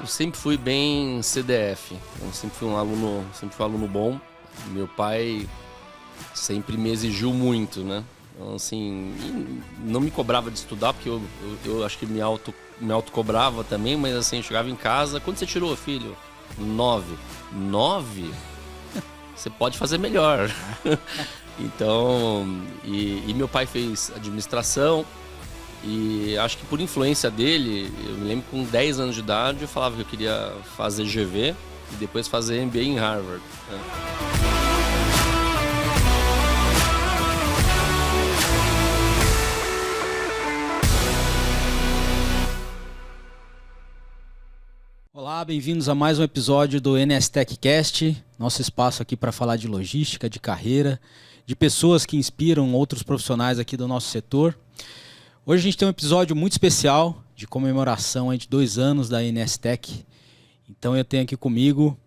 Eu sempre fui bem CDF, eu sempre fui um aluno bom. Meu pai sempre me exigiu muito, né? Então, assim, não me cobrava de estudar, porque eu acho que me autocobrava também, mas assim, eu chegava em casa, quando você tirou, filho? 9. 9? Você pode fazer melhor. Então, e meu pai fez administração, e acho que por influência dele, eu me lembro que com 10 anos de idade eu falava que eu queria fazer GV e depois fazer MBA em Harvard, né? Olá, bem-vindos a mais um episódio do NS TechCast, nosso espaço aqui para falar de logística, de carreira, de pessoas que inspiram outros profissionais aqui do nosso setor. Hoje a gente tem um episódio muito especial de comemoração de 2 anos da NS Tech. Então eu tenho aqui comigo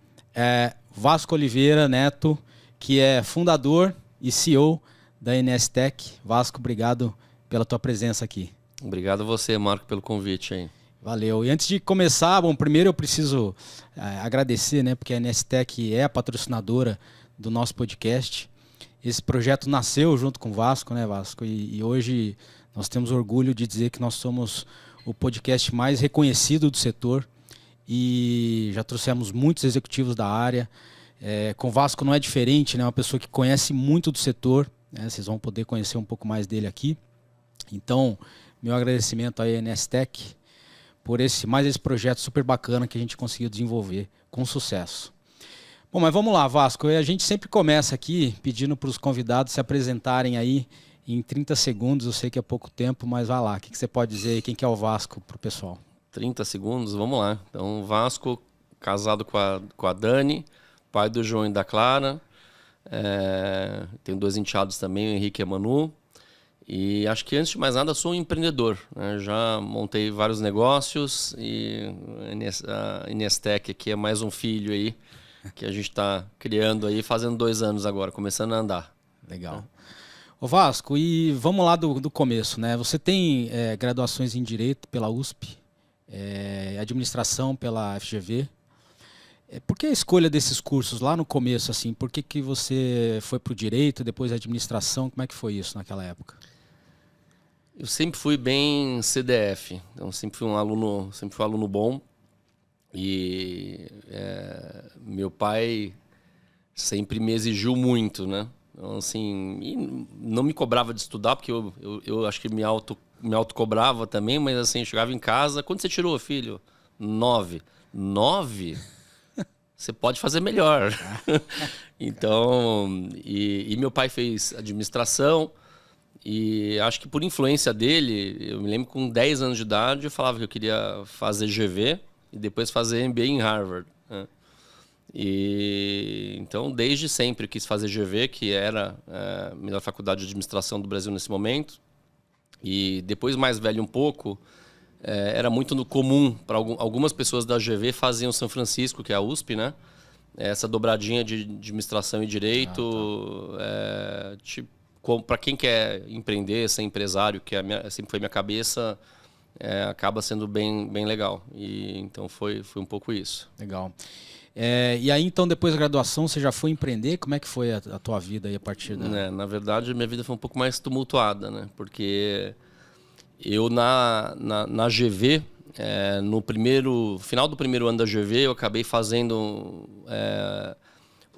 Vasco Oliveira Neto, que é fundador e CEO da NS Tech. Vasco, obrigado pela tua presença aqui. Obrigado a você, Marco, pelo convite aí. Valeu. E antes de começar, bom, primeiro eu preciso agradecer, né, porque a NS Tech é a patrocinadora do nosso podcast. Esse projeto nasceu junto com o Vasco, né, Vasco? E hoje nós temos orgulho de dizer que nós somos o podcast mais reconhecido do setor e já trouxemos muitos executivos da área. Com o Vasco não é diferente, né? Uma pessoa que conhece muito do setor, né? Vocês vão poder conhecer um pouco mais dele aqui. Então, meu agradecimento à NS Tech por esse projeto super bacana que a gente conseguiu desenvolver com sucesso. Bom, mas vamos lá, Vasco. A gente sempre começa aqui pedindo para os convidados se apresentarem aí em 30 segundos. Eu sei que é pouco tempo, mas vai lá. O que você pode dizer aí? Quem que é o Vasco para o pessoal? 30 segundos, vamos lá. Então, Vasco, casado com a Dani, pai do João e da Clara. Tenho 2 enteados também, o Henrique e a Manu. E acho que, antes de mais nada, sou um empreendedor, né? Já montei vários negócios e a NS Tech aqui é mais um filho aí que a gente está criando aí, fazendo 2 anos agora, começando a andar. Legal. Ô Vasco, e vamos lá do começo, né? Você tem graduações em Direito pela USP, Administração pela FGV. Por que a escolha desses cursos lá no começo, assim? Por que você foi para o Direito, depois a Administração? Como é que foi isso naquela época? Eu sempre fui bem CDF, então sempre fui um aluno bom. E meu pai sempre me exigiu muito, né? Então, assim, e não me cobrava de estudar, porque eu acho que me autocobrava também, mas assim, eu chegava em casa, quando você tirou, filho? 9. 9? Você pode fazer melhor. Então, e meu pai fez administração, e acho que por influência dele, eu me lembro que com 10 anos de idade eu falava que eu queria fazer GV e depois fazer MBA em Harvard, né? E então, desde sempre eu quis fazer GV, que era a melhor faculdade de administração do Brasil nesse momento. E depois, mais velho um pouco, era muito comum para algumas pessoas da GV faziam São Francisco, que é a USP, né? Essa dobradinha de administração e direito, tipo, para quem quer empreender, ser empresário, que sempre foi minha cabeça, acaba sendo bem legal. E então foi um pouco isso. Legal. E aí, então, depois da graduação, você já foi empreender? Como é que foi a tua vida aí a partir da... Na verdade, minha vida foi um pouco mais tumultuada, né? Porque eu, na GV, no final do primeiro ano da GV, eu acabei fazendo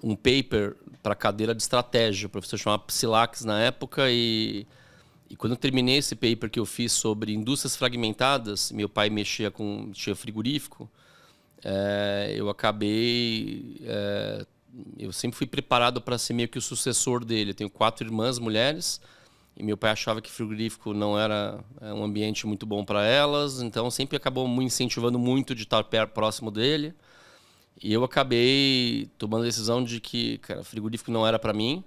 um paper para a cadeira de estratégia. O professor chamava Psilax na época. E quando eu terminei esse paper que eu fiz sobre indústrias fragmentadas, meu pai tinha frigorífico, eu acabei... eu sempre fui preparado para ser meio que o sucessor dele. Eu tenho 4 irmãs mulheres, e meu pai achava que frigorífico não era um ambiente muito bom para elas, então sempre acabou me incentivando muito de estar próximo dele. E eu acabei tomando a decisão de que, cara, frigorífico não era para mim.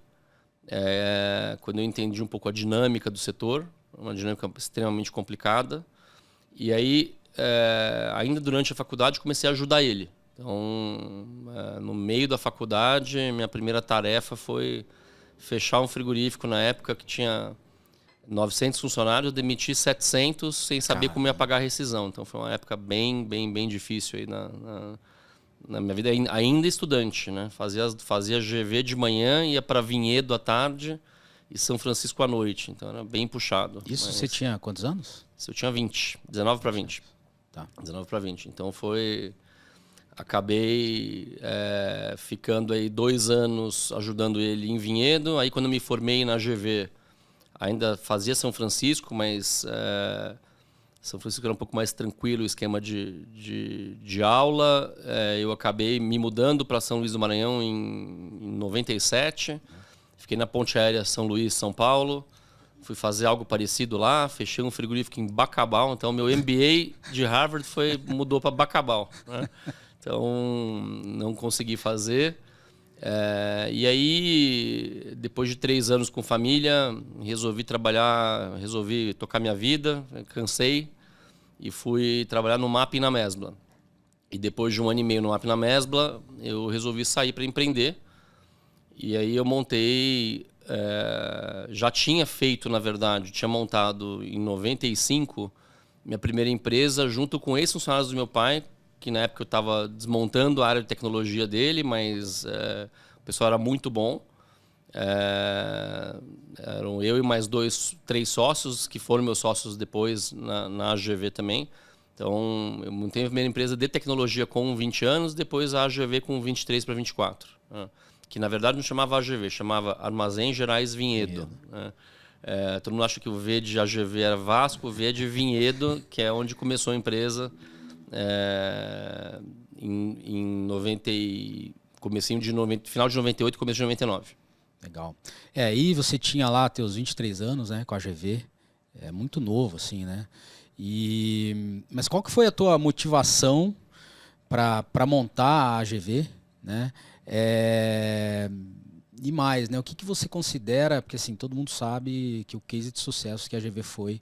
Quando eu entendi um pouco a dinâmica do setor, uma dinâmica extremamente complicada. E aí, ainda durante a faculdade, comecei a ajudar ele. Então, no meio da faculdade, minha primeira tarefa foi fechar um frigorífico na época que tinha 900 funcionários, eu demiti 700 sem saber como ia pagar a rescisão. Então foi uma época bem difícil aí na minha vida, ainda estudante, né? Fazia GV de manhã, ia para Vinhedo à tarde e São Francisco à noite. Então era bem puxado. Isso você tinha quantos anos? Eu tinha 20, 19 para 20. Tá. 19 para 20. Então acabei ficando aí 2 anos ajudando ele em Vinhedo. Aí quando eu me formei na GV, ainda fazia São Francisco, mas São Francisco era um pouco mais tranquilo o esquema de aula. Eu acabei me mudando para São Luís do Maranhão em 97. Fiquei na ponte aérea São Luís, São Paulo. Fui fazer algo parecido lá. Fechei um frigorífico em Bacabal. Então, meu MBA de Harvard mudou para Bacabal, né? Então, não consegui fazer. E aí, depois de 3 anos com família, resolvi tocar minha vida, cansei e fui trabalhar no MAP na Mesbla. E depois de 1 ano e meio no MAP na Mesbla, eu resolvi sair para empreender. E aí eu montei, já tinha feito, na verdade, tinha montado em 95 minha primeira empresa junto com ex-funcionários do meu pai, que na época eu estava desmontando a área de tecnologia dele, mas o pessoal era muito bom. Eram eu e mais 3 sócios, que foram meus sócios depois na AGV também. Então, eu montei a primeira empresa de tecnologia com 20 anos, depois a AGV com 23 para 24. Que, na verdade, não chamava AGV, chamava Armazém Gerais Vinhedo. Todo mundo acha que o V de AGV era Vasco, o V é de Vinhedo, que é onde começou a empresa. Em 90, final de 98, começo de 99. Legal. E você tinha lá teus 23 anos, né, com a GV. É muito novo, assim, né? Mas qual que foi a tua motivação para montar a AGV, né? E mais, né? O que você considera, porque assim, todo mundo sabe que o case de sucesso que a AGV foi.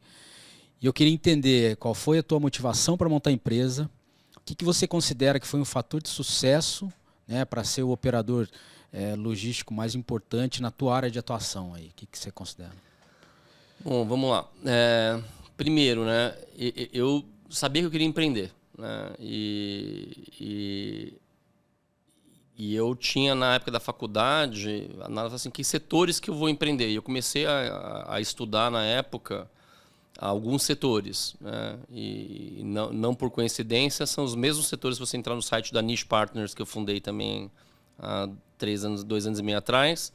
E eu queria entender qual foi a tua motivação para montar a empresa, o que você considera que foi um fator de sucesso, né, para ser o operador logístico mais importante na tua área de atuação aí. O que você considera? Bom, vamos lá. Primeiro, né, eu sabia que eu queria empreender, né, e eu tinha, na época da faculdade, analisava assim, que setores que eu vou empreender. E eu comecei a estudar, na época, alguns setores, né? E não por coincidência, são os mesmos setores que você entrar no site da Niche Partners, que eu fundei também há 2 anos e meio atrás.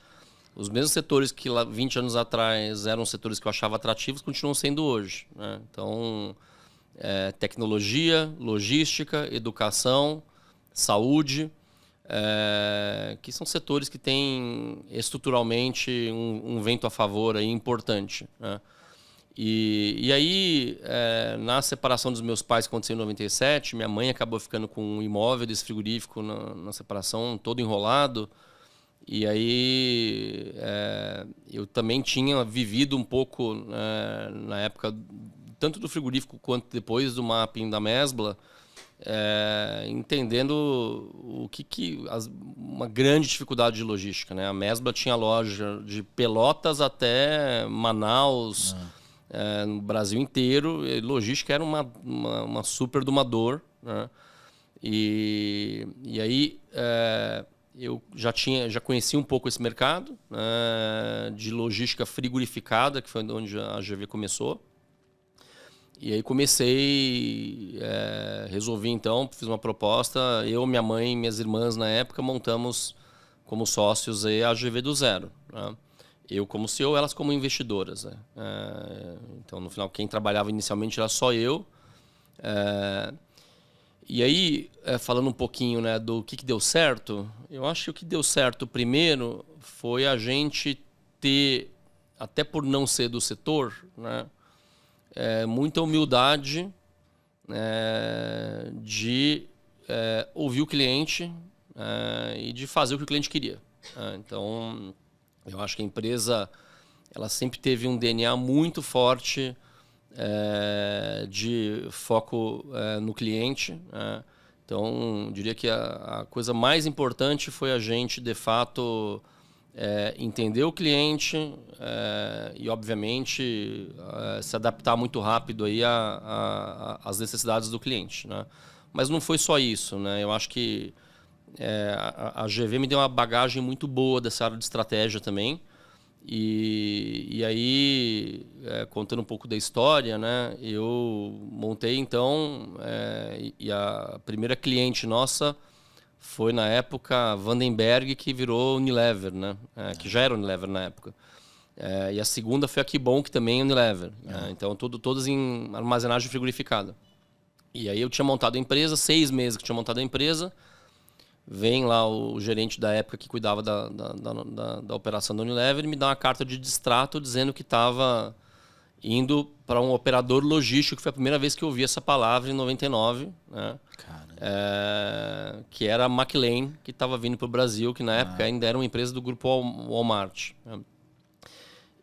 Os mesmos setores que lá 20 anos atrás eram setores que eu achava atrativos, continuam sendo hoje, né? Então, tecnologia, logística, educação, saúde, que são setores que têm estruturalmente um vento a favor aí importante, né? E aí, na separação dos meus pais, que aconteceu em 97, minha mãe acabou ficando com um imóvel desse frigorífico na separação, todo enrolado. E aí, eu também tinha vivido um pouco, na época, tanto do frigorífico quanto depois do mapping da Mesbla, entendendo uma grande dificuldade de logística, né? A Mesbla tinha loja de Pelotas até Manaus, no Brasil inteiro. E logística era uma super de uma dor, né? E aí eu já conhecia um pouco esse mercado, de logística frigorificada, que foi onde a GV começou. E aí resolvi então, fiz uma proposta, eu, minha mãe e minhas irmãs na época montamos como sócios aí a GV do zero, né? Eu como CEO, elas como investidoras, né? Então, no final, quem trabalhava inicialmente era só eu. E aí, falando um pouquinho, né, do que deu certo, eu acho que o que deu certo primeiro foi a gente ter, até por não ser do setor, né, muita humildade, de ouvir o cliente e de fazer o que o cliente queria. Então, eu acho que a empresa ela sempre teve um DNA muito forte de foco no cliente. Então, eu diria que a coisa mais importante foi a gente, de fato, entender o cliente e, obviamente, se adaptar muito rápido aí às necessidades do cliente, né? Mas não foi só isso, né? Eu acho que a GV me deu uma bagagem muito boa dessa área de estratégia também. E aí, contando um pouco da história, né? Eu montei, então, e a primeira cliente nossa foi, na época, a Vandenberg, que virou Unilever, né? Que já era Unilever na época. E a segunda foi a Kibon, que também é Unilever. Então, todas em armazenagem frigorificada. E aí eu tinha montado a empresa, 6 meses que tinha montado a empresa. Vem lá o gerente da época que cuidava da operação da Unilever e me dá uma carta de distrato dizendo que estava indo para um operador logístico, que foi a primeira vez que eu ouvi essa palavra, em 99, né? Que era a McLane, que estava vindo para o Brasil, que na época ainda era uma empresa do grupo Walmart, né?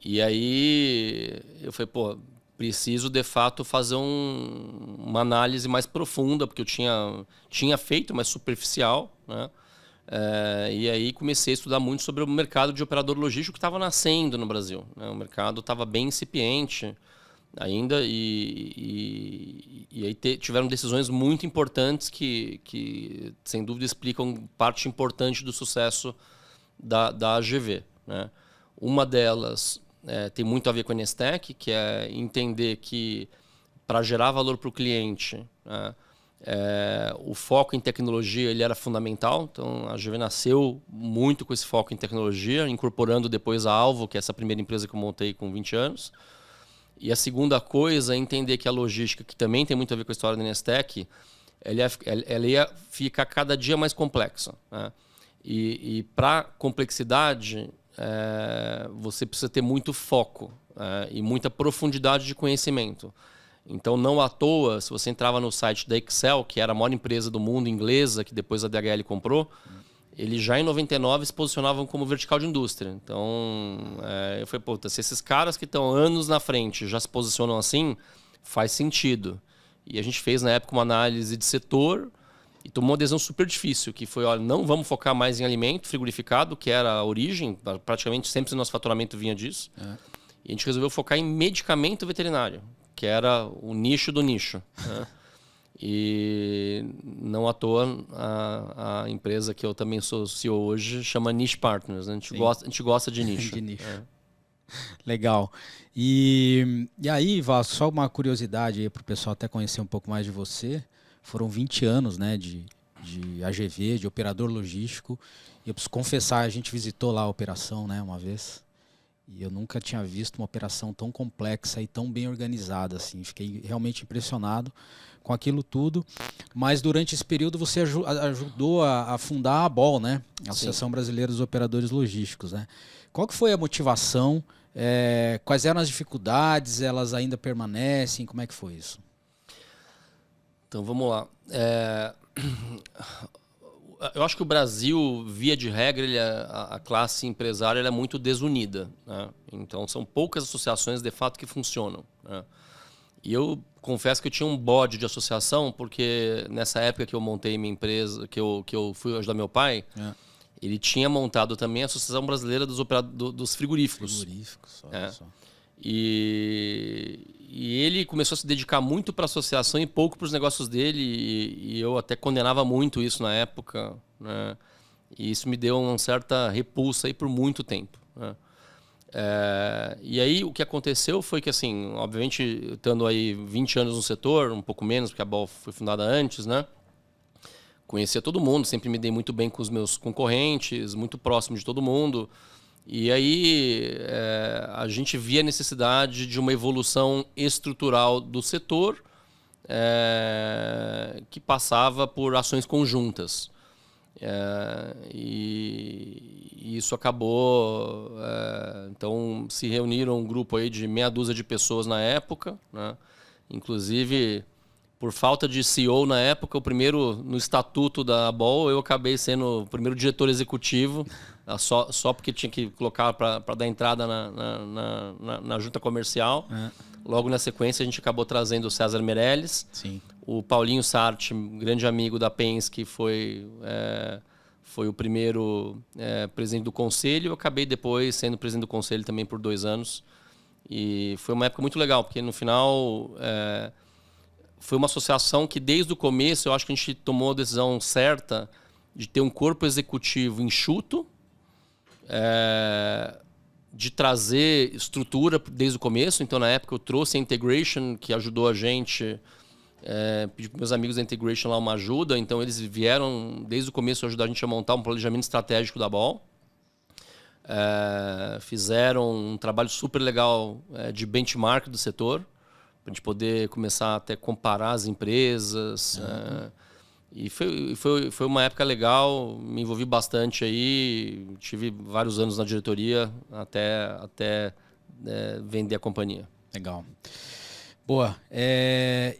E aí eu falei, pô, preciso de fato fazer uma análise mais profunda, porque eu tinha feito, mas superficial, né? E aí comecei a estudar muito sobre o mercado de operador logístico que estava nascendo no Brasil, né? O mercado estava bem incipiente ainda e aí tiveram decisões muito importantes que sem dúvida explicam parte importante do sucesso da AGV, né? Uma delas tem muito a ver com a Nestec, que é entender que para gerar valor para o cliente, né, o foco em tecnologia ele era fundamental. Então a AGV nasceu muito com esse foco em tecnologia, incorporando depois a Alvo, que é essa primeira empresa que eu montei com 20 anos. E a segunda coisa é entender que a logística, que também tem muito a ver com a história da Nestec, ela ia ficar cada dia mais complexa, né? E para complexidade, você precisa ter muito foco e muita profundidade de conhecimento. Então, não à toa, se você entrava no site da Excel, que era a maior empresa do mundo inglesa, que depois a DHL comprou, eles já em 99 se posicionavam como vertical de indústria. Então, eu falei, puta, se esses caras que estão anos na frente já se posicionam assim, faz sentido. E a gente fez, na época, uma análise de setor e tomou uma decisão super difícil, que foi, olha, não vamos focar mais em alimento frigorificado, que era a origem, praticamente sempre o nosso faturamento vinha disso. E a gente resolveu focar em medicamento veterinário, que era o nicho do nicho, né? E não à toa a empresa que eu também sou CEO hoje chama Niche Partners, né? A gente gosta de nicho. De nicho. Legal. E aí, Vasco, só uma curiosidade aí para o pessoal até conhecer um pouco mais de você. Foram 20 anos, né, de AGV, de operador logístico. E eu preciso confessar, a gente visitou lá a operação, né, uma vez. E eu nunca tinha visto uma operação tão complexa e tão bem organizada, assim. Fiquei realmente impressionado com aquilo tudo. Mas durante esse período você ajudou a fundar a ABOL, né? A Associação Brasileira dos Operadores Logísticos, né? Qual que foi a motivação? Quais eram as dificuldades? Elas ainda permanecem? Como é que foi isso? Então, vamos lá. Eu acho que o Brasil, via de regra, a classe empresária é muito desunida, né? Então, são poucas associações, de fato, que funcionam, né? E eu confesso que eu tinha um bode de associação, porque nessa época que eu montei minha empresa, que eu fui ajudar meu pai, ele tinha montado também a Associação Brasileira dos Frigoríficos. Frigoríficos, olha só. E ele começou a se dedicar muito para a associação e pouco para os negócios dele, e eu até condenava muito isso na época, né? E isso me deu uma certa repulsa aí por muito tempo, né? E aí o que aconteceu foi que, assim, obviamente, estando aí 20 anos no setor, um pouco menos, porque a BOL foi fundada antes, né? Conhecia todo mundo, sempre me dei muito bem com os meus concorrentes, muito próximo de todo mundo. E aí a gente via a necessidade de uma evolução estrutural do setor que passava por ações conjuntas. E isso acabou... então, se reuniram um grupo aí de meia dúzia de pessoas na época, né? Inclusive, por falta de CEO na época, o primeiro, no estatuto da ABOL, eu acabei sendo o primeiro diretor executivo, só porque tinha que colocar para dar entrada na junta comercial. Logo na sequência, a gente acabou trazendo o César Meirelles. Sim. O Paulinho Sarti, grande amigo da Penske, foi foi o primeiro presidente do conselho. Eu acabei depois sendo presidente do conselho também por 2 anos. E foi uma época muito legal, porque no final foi uma associação que desde o começo eu acho que a gente tomou a decisão certa de ter um corpo executivo enxuto, de trazer estrutura desde o começo. Então, na época, eu trouxe a Integration, que ajudou a gente. Pedi para meus amigos da Integration lá uma ajuda. Então, eles vieram desde o começo ajudar a gente a montar um planejamento estratégico da Ball. Fizeram um trabalho super legal de benchmark do setor, para a gente poder começar até comparar as empresas. E foi uma época legal, me envolvi bastante aí, tive vários anos na diretoria até vender a companhia. Legal. Boa.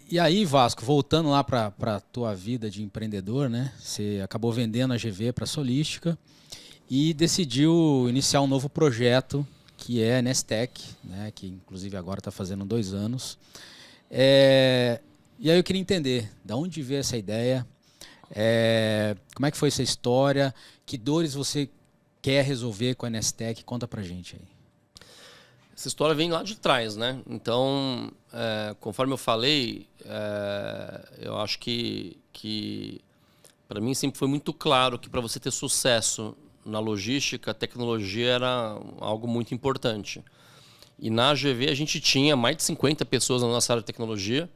E aí, Vasco, voltando lá para a tua vida de empreendedor, né? Você acabou vendendo a GV para a Solística e decidiu iniciar um novo projeto, que é a Nestec, né? Que inclusive agora está fazendo 2 anos. E aí eu queria entender, de onde veio essa ideia? Como é que foi essa história? Que dores você quer resolver com a Nestec? Conta pra gente aí. Essa história vem lá de trás, né? Então, conforme eu falei, eu acho que para mim sempre foi muito claro que para você ter sucesso na logística, a tecnologia era algo muito importante. E na AGV a gente tinha mais de 50 pessoas na nossa área de tecnologia.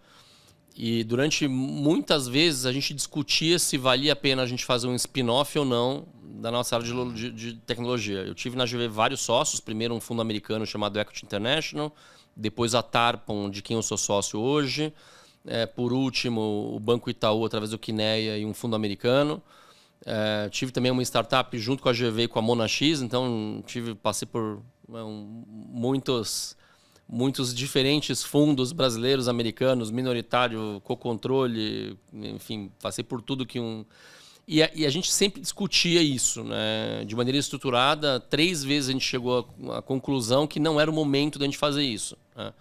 E durante muitas vezes a gente discutia se valia a pena a gente fazer um spin-off ou não da nossa área de tecnologia. Eu tive na GV vários sócios, primeiro um fundo americano chamado Equity International, depois a Tarpon, de quem eu sou sócio hoje, por último o Banco Itaú através do Quineia e um fundo americano. Tive também uma startup junto com a GV e com a Monax, então passei por muitos diferentes fundos brasileiros, americanos, minoritário, co-controle, enfim, passei por tudo que E a gente sempre discutia isso, né? De maneira estruturada. 3 vezes a gente chegou à conclusão que não era o momento da gente fazer isso, né?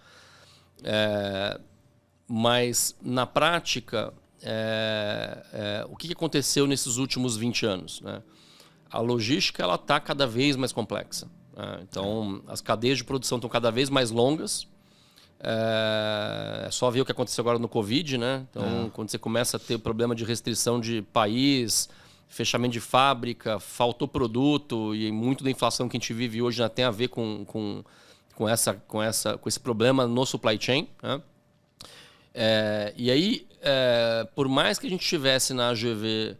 Mas, na prática, o que aconteceu nesses últimos 20 anos, né? A logística está cada vez mais complexa. Então, as cadeias de produção estão cada vez mais longas. É só ver o que aconteceu agora no Covid, né? Então, quando você começa a ter o problema de restrição de país, fechamento de fábrica, faltou produto, e muito da inflação que a gente vive hoje já tem a ver com esse problema no supply chain, né? E aí, por mais que a gente tivesse na AGV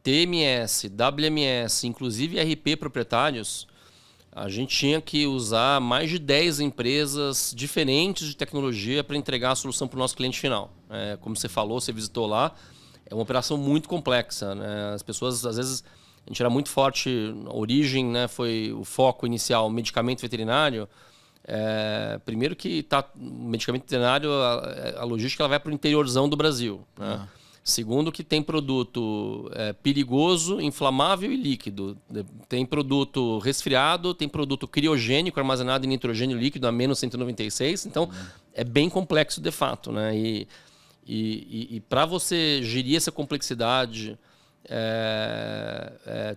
TMS, WMS, inclusive RP proprietários, a gente tinha que usar mais de 10 empresas diferentes de tecnologia para entregar a solução para o nosso cliente final. Como você falou, você visitou lá, é uma operação muito complexa, né? As pessoas, às vezes, a gente era muito forte, a origem, né, foi o foco inicial, medicamento veterinário. Primeiro que o medicamento veterinário, a logística ela vai para o interiorzão do Brasil, né? Segundo, que tem produto perigoso, inflamável e líquido. Tem produto resfriado, tem produto criogênico, armazenado em nitrogênio líquido a menos 196. Então, é bem complexo de fato, né? E para você gerir essa complexidade,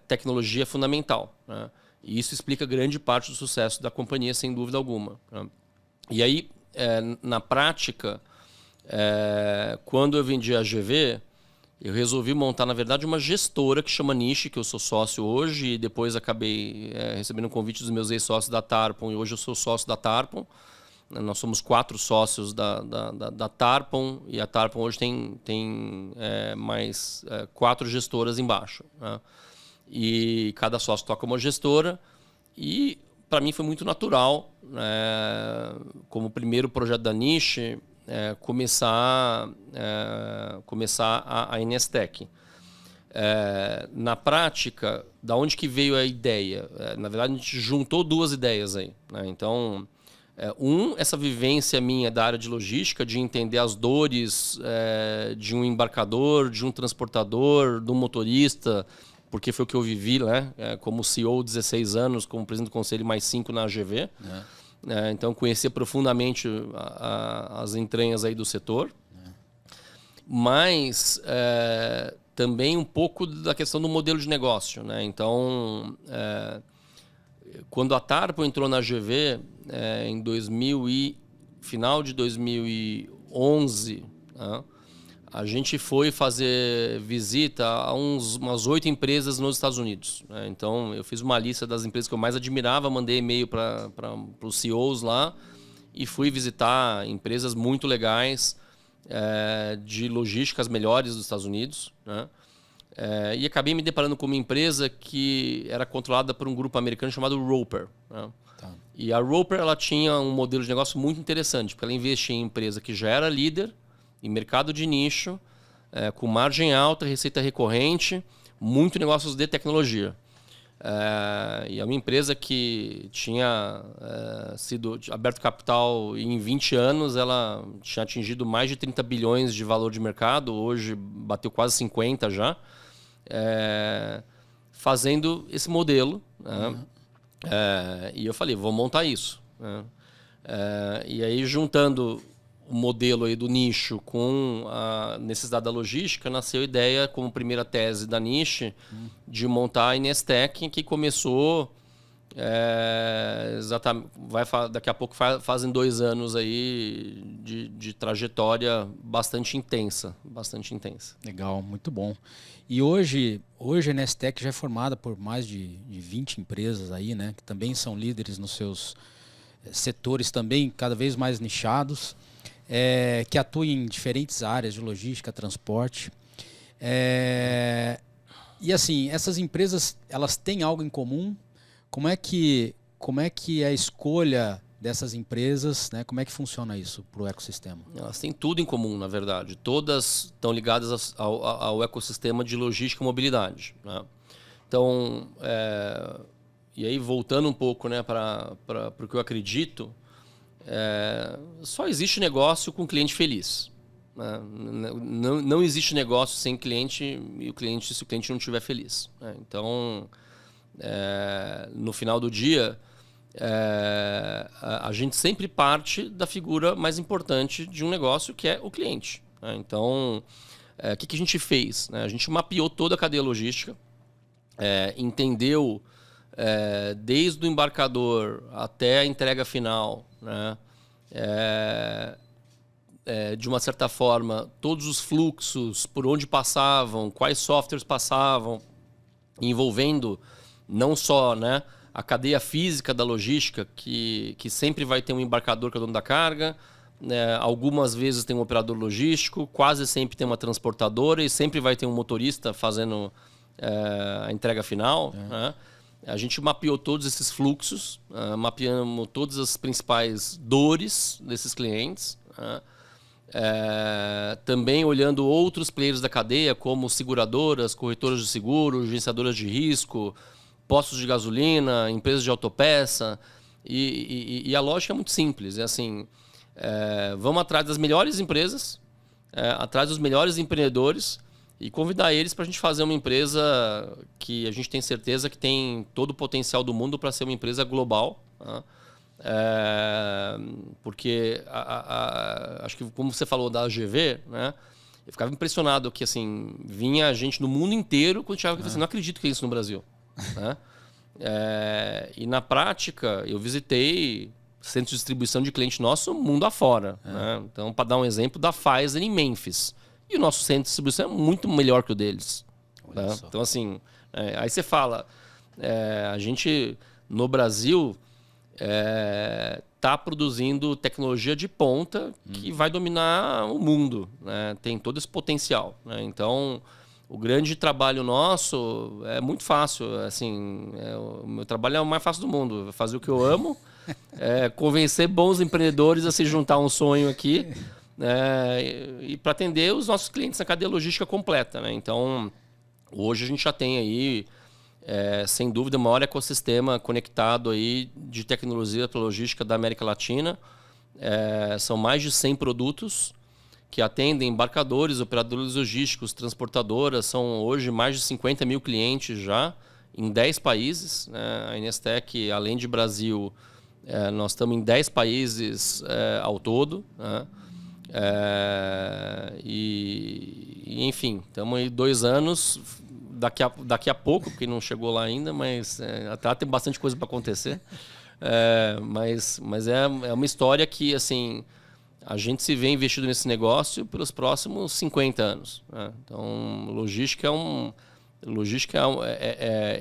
tecnologia é fundamental, né? E isso explica grande parte do sucesso da companhia, sem dúvida alguma, né? E aí, na prática, quando eu vendi a GV, eu resolvi montar, na verdade, uma gestora que chama Niche, que eu sou sócio hoje, e depois acabei recebendo um convite dos meus ex-sócios da Tarpon, e hoje eu sou sócio da Tarpon. Nós somos 4 sócios da Tarpon, e a Tarpon hoje tem mais 4 gestoras embaixo, né? E cada sócio toca uma gestora, e para mim foi muito natural, como primeiro projeto da Niche, começar a Nestec. Na prática, da onde que veio a ideia? Na verdade, a gente juntou 2 ideias aí, né? Então, essa vivência minha da área de logística, de entender as dores de um embarcador, de um transportador, de um motorista, porque foi o que eu vivi, né? Como CEO, 16 anos, como presidente do conselho, mais 5 na AGV. Então, conhecer profundamente as entranhas aí do setor. Mas também um pouco da questão do modelo de negócio, né? Então, quando a Tarpo entrou na GV em final de 2011, né? A gente foi fazer visita a umas 8 empresas nos Estados Unidos, né? Então, eu fiz uma lista das empresas que eu mais admirava, mandei e-mail para os CEOs lá e fui visitar empresas muito legais, de logísticas melhores dos Estados Unidos, né? E acabei me deparando com uma empresa que era controlada por um grupo americano chamado Roper, né? Tá. E a Roper ela tinha um modelo de negócio muito interessante, porque ela investia em empresa que já era líder em mercado de nicho, com margem alta, receita recorrente, muito negócios de tecnologia. E é uma empresa que tinha sido aberto capital em 20 anos, ela tinha atingido mais de 30 bilhões de valor de mercado, hoje bateu quase 50 já, fazendo esse modelo. Né? E eu falei, vou montar isso. Né? E aí, juntando o modelo aí do nicho com a necessidade da logística, nasceu a ideia, como primeira tese da Niche, de montar a Inestec, que começou exatamente, daqui a pouco fazem 2 anos aí de trajetória bastante intensa. Legal, muito bom. E hoje a Inestec já é formada por mais de 20 empresas aí, né, que também são líderes nos seus setores também cada vez mais nichados. Que atuam em diferentes áreas de logística, transporte. E assim, essas empresas, elas têm algo em comum? Como é que é a escolha dessas empresas, né? Como é que funciona isso para o ecossistema? Elas têm tudo em comum, na verdade. Todas estão ligadas ao ecossistema de logística e mobilidade, né? Então, e aí voltando um pouco, né, para o que eu acredito, só existe negócio com cliente feliz, né? Não existe negócio sem cliente se o cliente não estiver feliz, né? Então, no final do dia, a gente sempre parte da figura mais importante de um negócio, que é o cliente, né? Então, o que a gente fez, né? A gente mapeou toda a cadeia logística, entendeu desde o embarcador até a entrega final, né? De uma certa forma, todos os fluxos, por onde passavam, quais softwares passavam, envolvendo não só, né, a cadeia física da logística, que sempre vai ter um embarcador que é o dono da carga, né, algumas vezes tem um operador logístico, quase sempre tem uma transportadora e sempre vai ter um motorista fazendo a entrega final, né? A gente mapeou todos esses fluxos, mapeamos todas as principais dores desses clientes, né? Também olhando outros players da cadeia, como seguradoras, corretoras de seguro, gerenciadoras de risco, postos de gasolina, empresas de autopeça. E a lógica é muito simples. É assim, vamos atrás das melhores empresas, atrás dos melhores empreendedores, e convidar eles para a gente fazer uma empresa que a gente tem certeza que tem todo o potencial do mundo para ser uma empresa global, né? Porque acho que, como você falou da AGV, né, eu ficava impressionado que assim, vinha gente no mundo inteiro quando chegava aqui e falava assim, não acredito que é isso no Brasil, né? E na prática, eu visitei centros de distribuição de cliente nosso mundo afora, né? Então, para dar um exemplo, da Pfizer em Memphis. E o nosso centro de distribuição é muito melhor que o deles, né? Então, assim, aí você fala, a gente, no Brasil, está produzindo tecnologia de ponta que vai dominar o mundo, né? Tem todo esse potencial, né? Então, o grande trabalho nosso é muito fácil. Assim, o meu trabalho é o mais fácil do mundo. Fazer o que eu amo, convencer bons empreendedores a se juntar a um sonho aqui, e para atender os nossos clientes na cadeia logística completa, né? Então, hoje a gente já tem aí, sem dúvida, o maior ecossistema conectado aí de tecnologia para logística da América Latina. São mais de 100 produtos que atendem embarcadores, operadores logísticos, transportadoras. São hoje mais de 50 mil clientes já em 10 países, né? A Inestec, além de Brasil, nós estamos em 10 países ao todo, né? enfim, estamos aí 2 anos, daqui a pouco, porque não chegou lá ainda, mas até tem bastante coisa para acontecer. Mas é uma história que, assim, a gente se vê investido nesse negócio pelos próximos 50 anos. Né? Então, logística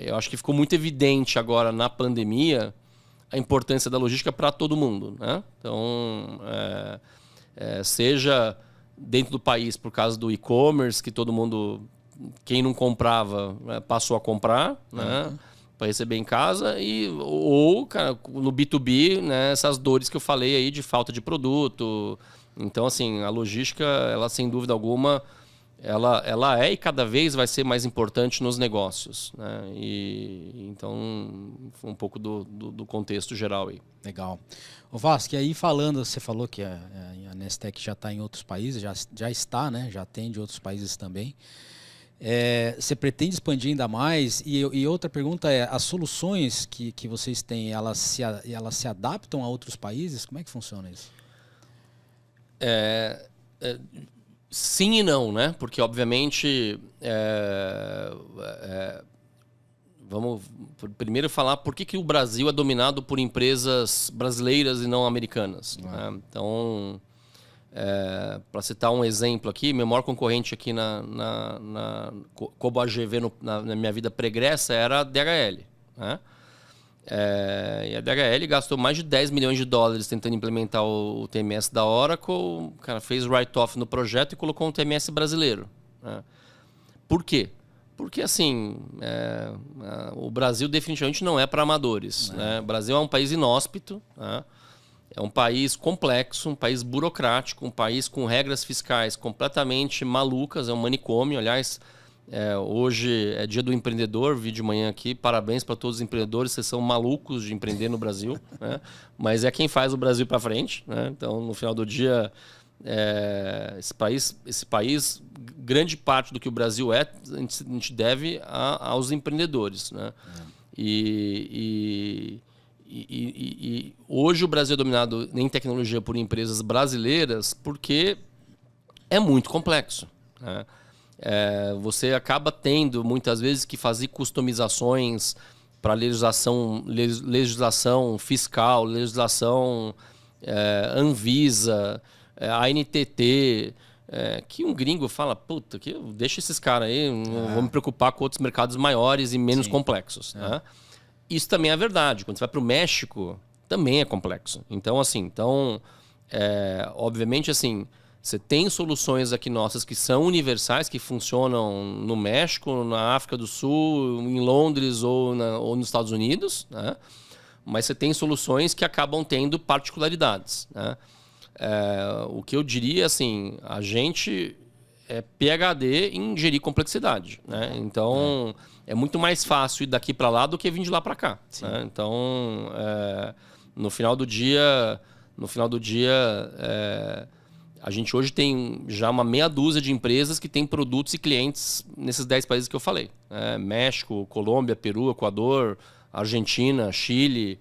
eu acho que ficou muito evidente agora na pandemia a importância da logística para todo mundo. Né? Então, seja dentro do país por causa do e-commerce, que todo mundo, quem não comprava, passou a comprar, né? Para receber em casa, ou cara, no B2B, né, essas dores que eu falei aí de falta de produto. Então, assim, a logística, ela sem dúvida alguma, ela é e cada vez vai ser mais importante nos negócios. Né? Então, um pouco do contexto geral aí. Legal. Ô Vasco, e aí falando, você falou que a Nestec já está em outros países, já está, né? Já atende outros países também. Você pretende expandir ainda mais? E outra pergunta é, as soluções que vocês têm, elas se adaptam a outros países? Como é que funciona isso? Sim e não, né? Porque, obviamente, vamos primeiro falar por que o Brasil é dominado por empresas brasileiras e não americanas. Né? Então, para citar um exemplo aqui, meu maior concorrente aqui como AGV na minha vida pregressa era a DHL. Né? E a DHL gastou mais de 10 milhões de dólares tentando implementar o TMS da Oracle. O cara fez write-off no projeto e colocou um TMS brasileiro. Né? Por quê? Porque, assim, o Brasil definitivamente não é para amadores. Né? O Brasil é um país inóspito, né? É um país complexo, um país burocrático, um país com regras fiscais completamente malucas, é um manicômio. Aliás, hoje é dia do empreendedor, vi de manhã aqui, parabéns para todos os empreendedores, vocês são malucos de empreender no Brasil, né? Mas é quem faz o Brasil para frente. Né? Então, no final do dia, esse país, grande parte do que o Brasil a gente deve aos empreendedores. Né? E hoje o Brasil é dominado em tecnologia por empresas brasileiras porque é muito complexo. Né? Você acaba tendo, muitas vezes, que fazer customizações para legislação fiscal, legislação Anvisa, ANTT, que um gringo fala, puta, deixa esses caras aí, não vou me preocupar com outros mercados maiores e menos complexos. Né? Isso também é verdade. Quando você vai para o México, também é complexo. Então, assim, obviamente, assim, você tem soluções aqui nossas que são universais, que funcionam no México, na África do Sul, em Londres ou nos Estados Unidos, né? Mas você tem soluções que acabam tendo particularidades. Né? O que eu diria, assim, a gente é PhD em gerir complexidade. Né? Então, é muito mais fácil ir daqui para lá do que vir de lá para cá. Né? Então, no final do dia, a gente hoje tem já uma meia dúzia de empresas que têm produtos e clientes nesses 10 países que eu falei. México, Colômbia, Peru, Equador, Argentina, Chile,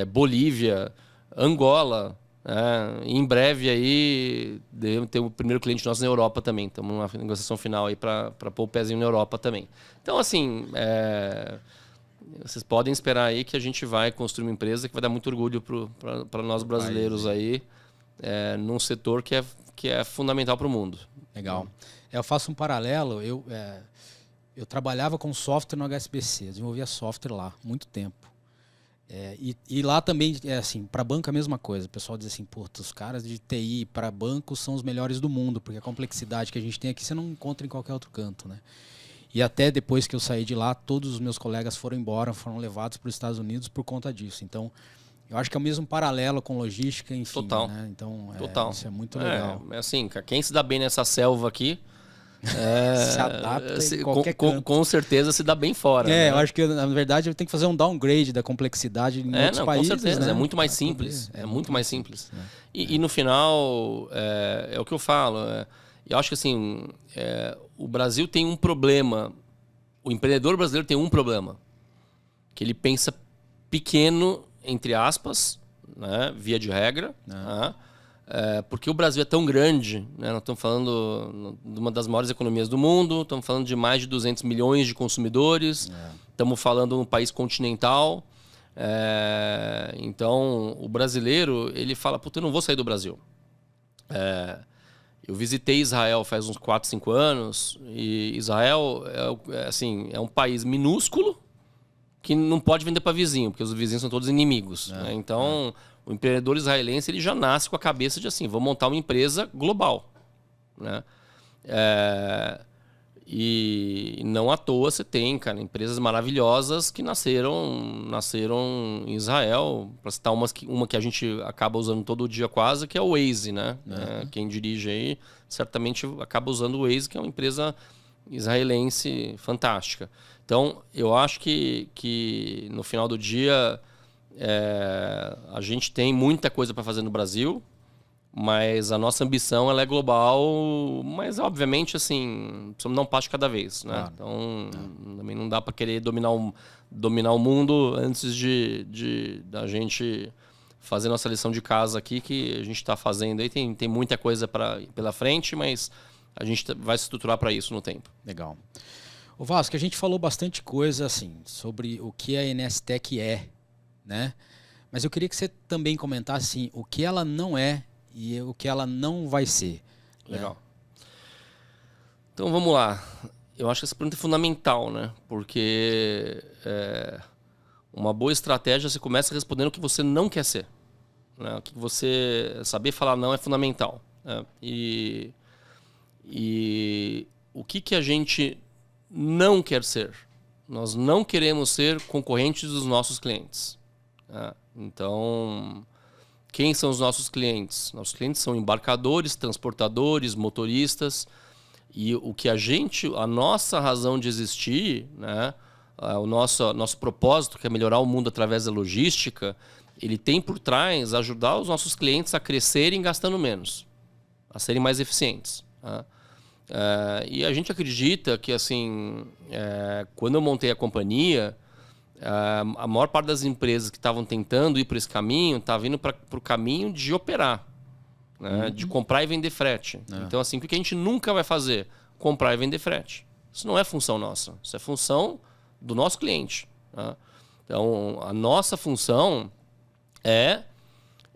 Bolívia, Angola. Em breve aí tem o primeiro cliente nosso na Europa também. Estamos numa negociação final aí para pôr o pezinho na Europa também. Então, assim, vocês podem esperar aí que a gente vai construir uma empresa que vai dar muito orgulho para nós brasileiros aí, num setor que é fundamental para o mundo. Legal. Eu faço um paralelo. Eu trabalhava com software no HSBC, desenvolvia software lá muito tempo. E lá também, assim, para banco é a mesma coisa. O pessoal diz assim, os caras de TI para banco são os melhores do mundo, porque a complexidade que a gente tem aqui você não encontra em qualquer outro canto, né? E até depois que eu saí de lá, todos os meus colegas foram embora, foram levados para os Estados Unidos por conta disso. Então, eu acho que é o mesmo paralelo com logística, enfim. Total. Né? Então, Total. Isso é muito legal. Assim, quem se dá bem nessa selva aqui, se adapta em qualquer canto. Com certeza se dá bem fora. Né? Eu acho que, na verdade, eu tenho que fazer um downgrade da complexidade em outros países. Com certeza, né? é muito mais simples. É muito mais simples. E no final, é o que eu falo. Eu acho que assim, o Brasil tem um problema. O empreendedor brasileiro tem um problema. Que ele pensa pequeno, entre aspas, né, via de regra. Né? porque o Brasil é tão grande, né? Nós estamos falando de uma das maiores economias do mundo, estamos falando de mais de 200 milhões de consumidores, estamos falando de um país continental. Então, o brasileiro, ele fala, puta, eu não vou sair do Brasil. Eu visitei Israel faz uns 4, 5 anos, e Israel é um país minúsculo que não pode vender para vizinho, porque os vizinhos são todos inimigos. Né? Então, o empreendedor israelense ele já nasce com a cabeça de assim, vou montar uma empresa global. Né? E não à toa você tem, cara, empresas maravilhosas que nasceram em Israel. Para citar uma que a gente acaba usando todo dia quase, que é o Waze, né? Quem dirige aí certamente acaba usando o Waze, que é uma empresa israelense fantástica. Então, eu acho que no final do dia a gente tem muita coisa para fazer no Brasil, mas a nossa ambição ela é global, mas obviamente assim, precisamos dar um passo de cada vez, né? Claro. Então, também não dá para querer dominar o mundo antes da gente fazer nossa lição de casa aqui, que a gente está fazendo aí. Tem muita coisa pela frente, mas a gente vai se estruturar para isso no tempo. Legal. O Vasco, a gente falou bastante coisa assim sobre o que a NSTech né? Mas eu queria que você também comentasse assim, o que ela não é e o que ela não vai ser. Legal. Então vamos lá. Eu acho que essa pergunta é fundamental, né? Porque uma boa estratégia você começa respondendo o que você não quer ser. Né? O que você saber falar não é fundamental. Né? E o que a gente não quer ser? Nós não queremos ser concorrentes dos nossos clientes. Né? Então, quem são os nossos clientes? Nossos clientes são embarcadores, transportadores, motoristas. E o que a nossa razão de existir, né? O nosso propósito, que é melhorar o mundo através da logística, ele tem por trás ajudar os nossos clientes a crescerem gastando menos, a serem mais eficientes. Tá? E a gente acredita que, assim, quando eu montei a companhia, a maior parte das empresas que estavam tentando ir por esse caminho estava indo para o caminho de operar, né? De comprar e vender frete. Então, assim, o que a gente nunca vai fazer? Comprar e vender frete. Isso não é função nossa. Isso é função do nosso cliente. Tá? Então, a nossa função é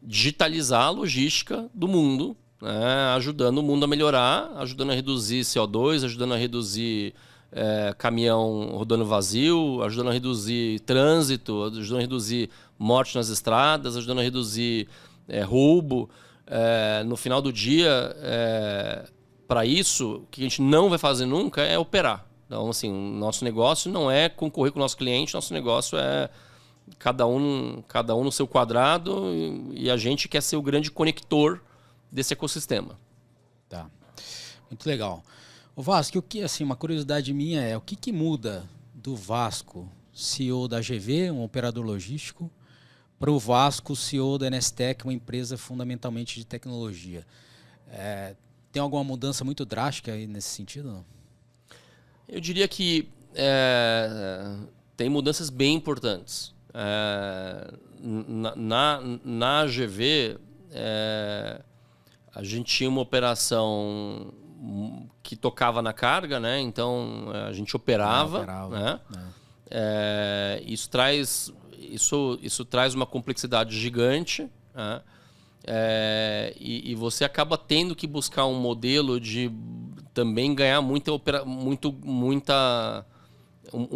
digitalizar a logística do mundo, né? Ajudando o mundo a melhorar, ajudando a reduzir CO2, ajudando a reduzir caminhão rodando vazio, ajudando a reduzir trânsito, ajudando a reduzir morte nas estradas, ajudando a reduzir roubo. No final do dia, para isso, o que a gente não vai fazer nunca é operar. Então, assim, o nosso negócio não é concorrer com o nosso cliente, nosso negócio é cada um no seu quadrado, e a gente quer ser o grande conector desse ecossistema. Tá. Muito legal. O Vasco, assim, uma curiosidade minha é o que muda do Vasco, CEO da GV, um operador logístico, para o Vasco, CEO da NSTech, uma empresa fundamentalmente de tecnologia. Tem alguma mudança muito drástica aí nesse sentido? Não? Eu diria que tem mudanças bem importantes. Na GV, a gente tinha uma operação que tocava na carga, né? Então a gente operava. Né? Isso traz uma complexidade gigante, né? E você acaba tendo que buscar um modelo de também ganhar um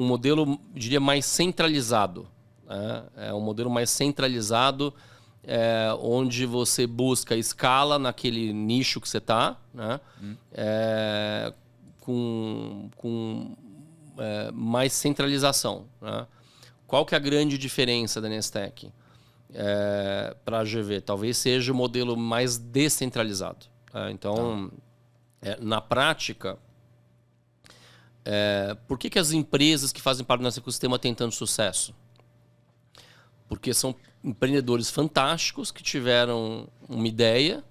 modelo, diria, mais centralizado. Né? Um modelo mais centralizado, onde você busca escala naquele nicho que você está, né? Com mais centralização. Né? Qual que é a grande diferença da NSTech para a GV? Talvez seja o modelo mais descentralizado. Tá? Então, na prática, por que as empresas que fazem parte do nosso ecossistema têm tanto sucesso? Porque são empreendedores fantásticos que tiveram uma ideia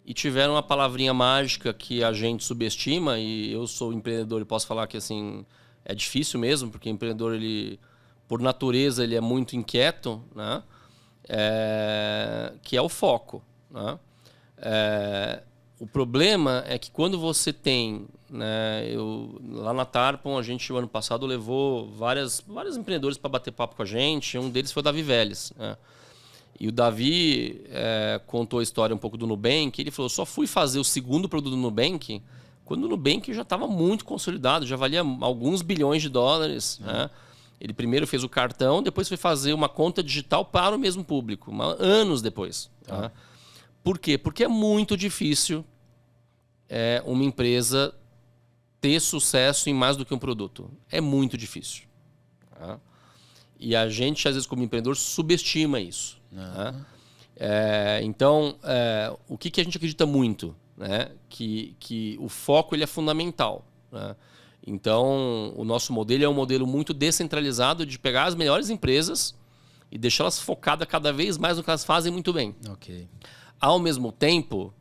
e tiveram uma palavrinha mágica que a gente subestima, e eu sou empreendedor e posso falar que assim, é difícil mesmo, porque o empreendedor, ele, por natureza, ele é muito inquieto, né? Que é o foco. Né? O problema é que quando você tem, né, lá na Tarpon, a gente, o ano passado, levou vários empreendedores para bater papo com a gente. Um deles foi o Davi Vélez, né? E o Davi contou a história um pouco do Nubank. Ele falou, só fui fazer o segundo produto do Nubank quando o Nubank já estava muito consolidado, já valia alguns bilhões de dólares. Né? Ele primeiro fez o cartão, depois foi fazer uma conta digital para o mesmo público, anos depois. Tá? Por quê? Porque é muito difícil uma empresa ter sucesso em mais do que um produto. É muito difícil. Tá? E a gente, às vezes, como empreendedor, subestima isso. Né? Então, o que a gente acredita muito? Né? Que o foco ele é fundamental. Né? Então, o nosso modelo é um modelo muito descentralizado de pegar as melhores empresas e deixá-las focadas cada vez mais no que elas fazem muito bem. Okay. Ao mesmo tempo,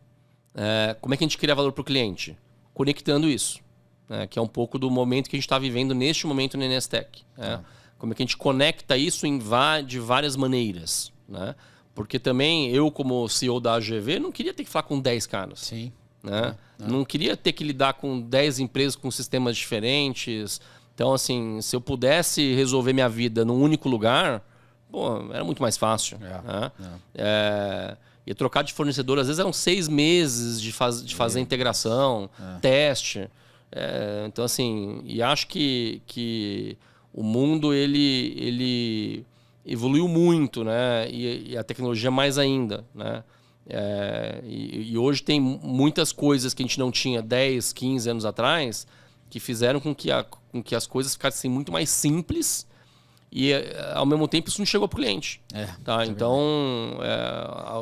como é que a gente cria valor para o cliente? Conectando isso. Que é um pouco do momento que a gente está vivendo neste momento no NSTech. Como é que a gente conecta isso de várias maneiras. Né? Porque também eu, como CEO da AGV, não queria ter que falar com 10 caras. Sim. Né? Não queria ter que lidar com 10 empresas com sistemas diferentes. Então, assim, se eu pudesse resolver minha vida num único lugar, era muito mais fácil. Né? E trocar de fornecedor, às vezes, eram 6 meses de fazer integração, teste. Então, assim, e acho que o mundo ele evoluiu muito, né? E a tecnologia mais ainda. Né? E hoje tem muitas coisas que a gente não tinha 10, 15 anos atrás que fizeram com que as coisas ficassem muito mais simples e, ao mesmo tempo, isso não chegou para o cliente. Tá? Então,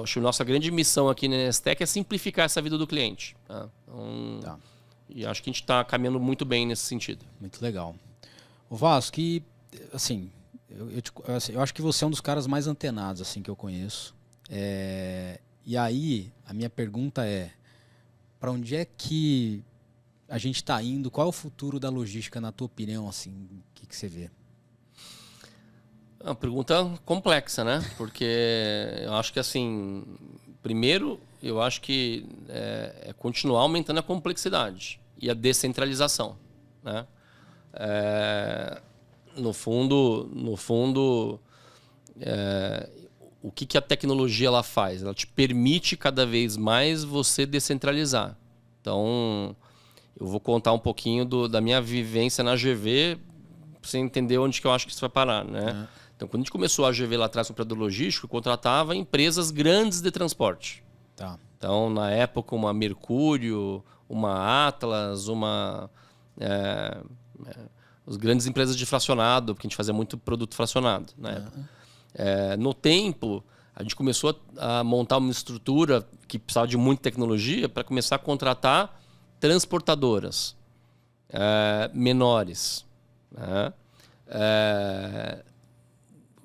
acho que a nossa grande missão aqui na NSTech é simplificar essa vida do cliente. Tá? Então, e acho que a gente está caminhando muito bem nesse sentido. Muito legal. O Vasco, assim, eu acho que você é um dos caras mais antenados assim, que eu conheço. E aí, a minha pergunta é, para onde é que a gente está indo? Qual é o futuro da logística, na tua opinião? Assim, o que você vê? É uma pergunta complexa, né? Porque eu acho que, assim, primeiro, eu acho que é continuar aumentando a complexidade e a descentralização. Né? No fundo, o que a tecnologia ela faz? Ela te permite cada vez mais você descentralizar. Então, eu vou contar um pouquinho da minha vivência na GV para você entender onde que eu acho que isso vai parar. Né? Então, quando a gente começou a GV lá atrás com o operador logístico, contratava empresas grandes de transporte. Tá. Então, na época, uma Mercúrio, uma Atlas, as grandes empresas de fracionado, porque a gente fazia muito produto fracionado na época. No tempo, a gente começou a montar uma estrutura que precisava de muita tecnologia para começar a contratar transportadoras menores. Né?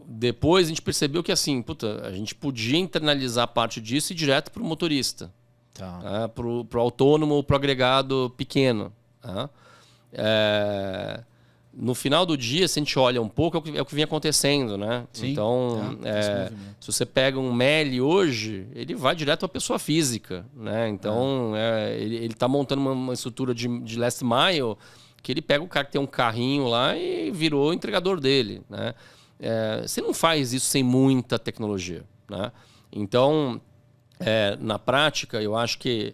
Depois a gente percebeu que assim, a gente podia internalizar parte disso e ir direto para o motorista. Tá. Para o autônomo ou para o agregado pequeno. Tá? No final do dia, se a gente olha um pouco, é o que vem acontecendo, né? Sim, então, se você pega um MELI hoje, ele vai direto para a pessoa física, né? Então, ele está montando uma estrutura de last mile que ele pega o cara que tem um carrinho lá e virou entregador dele, né? Você não faz isso sem muita tecnologia, né? Então, na prática, eu acho que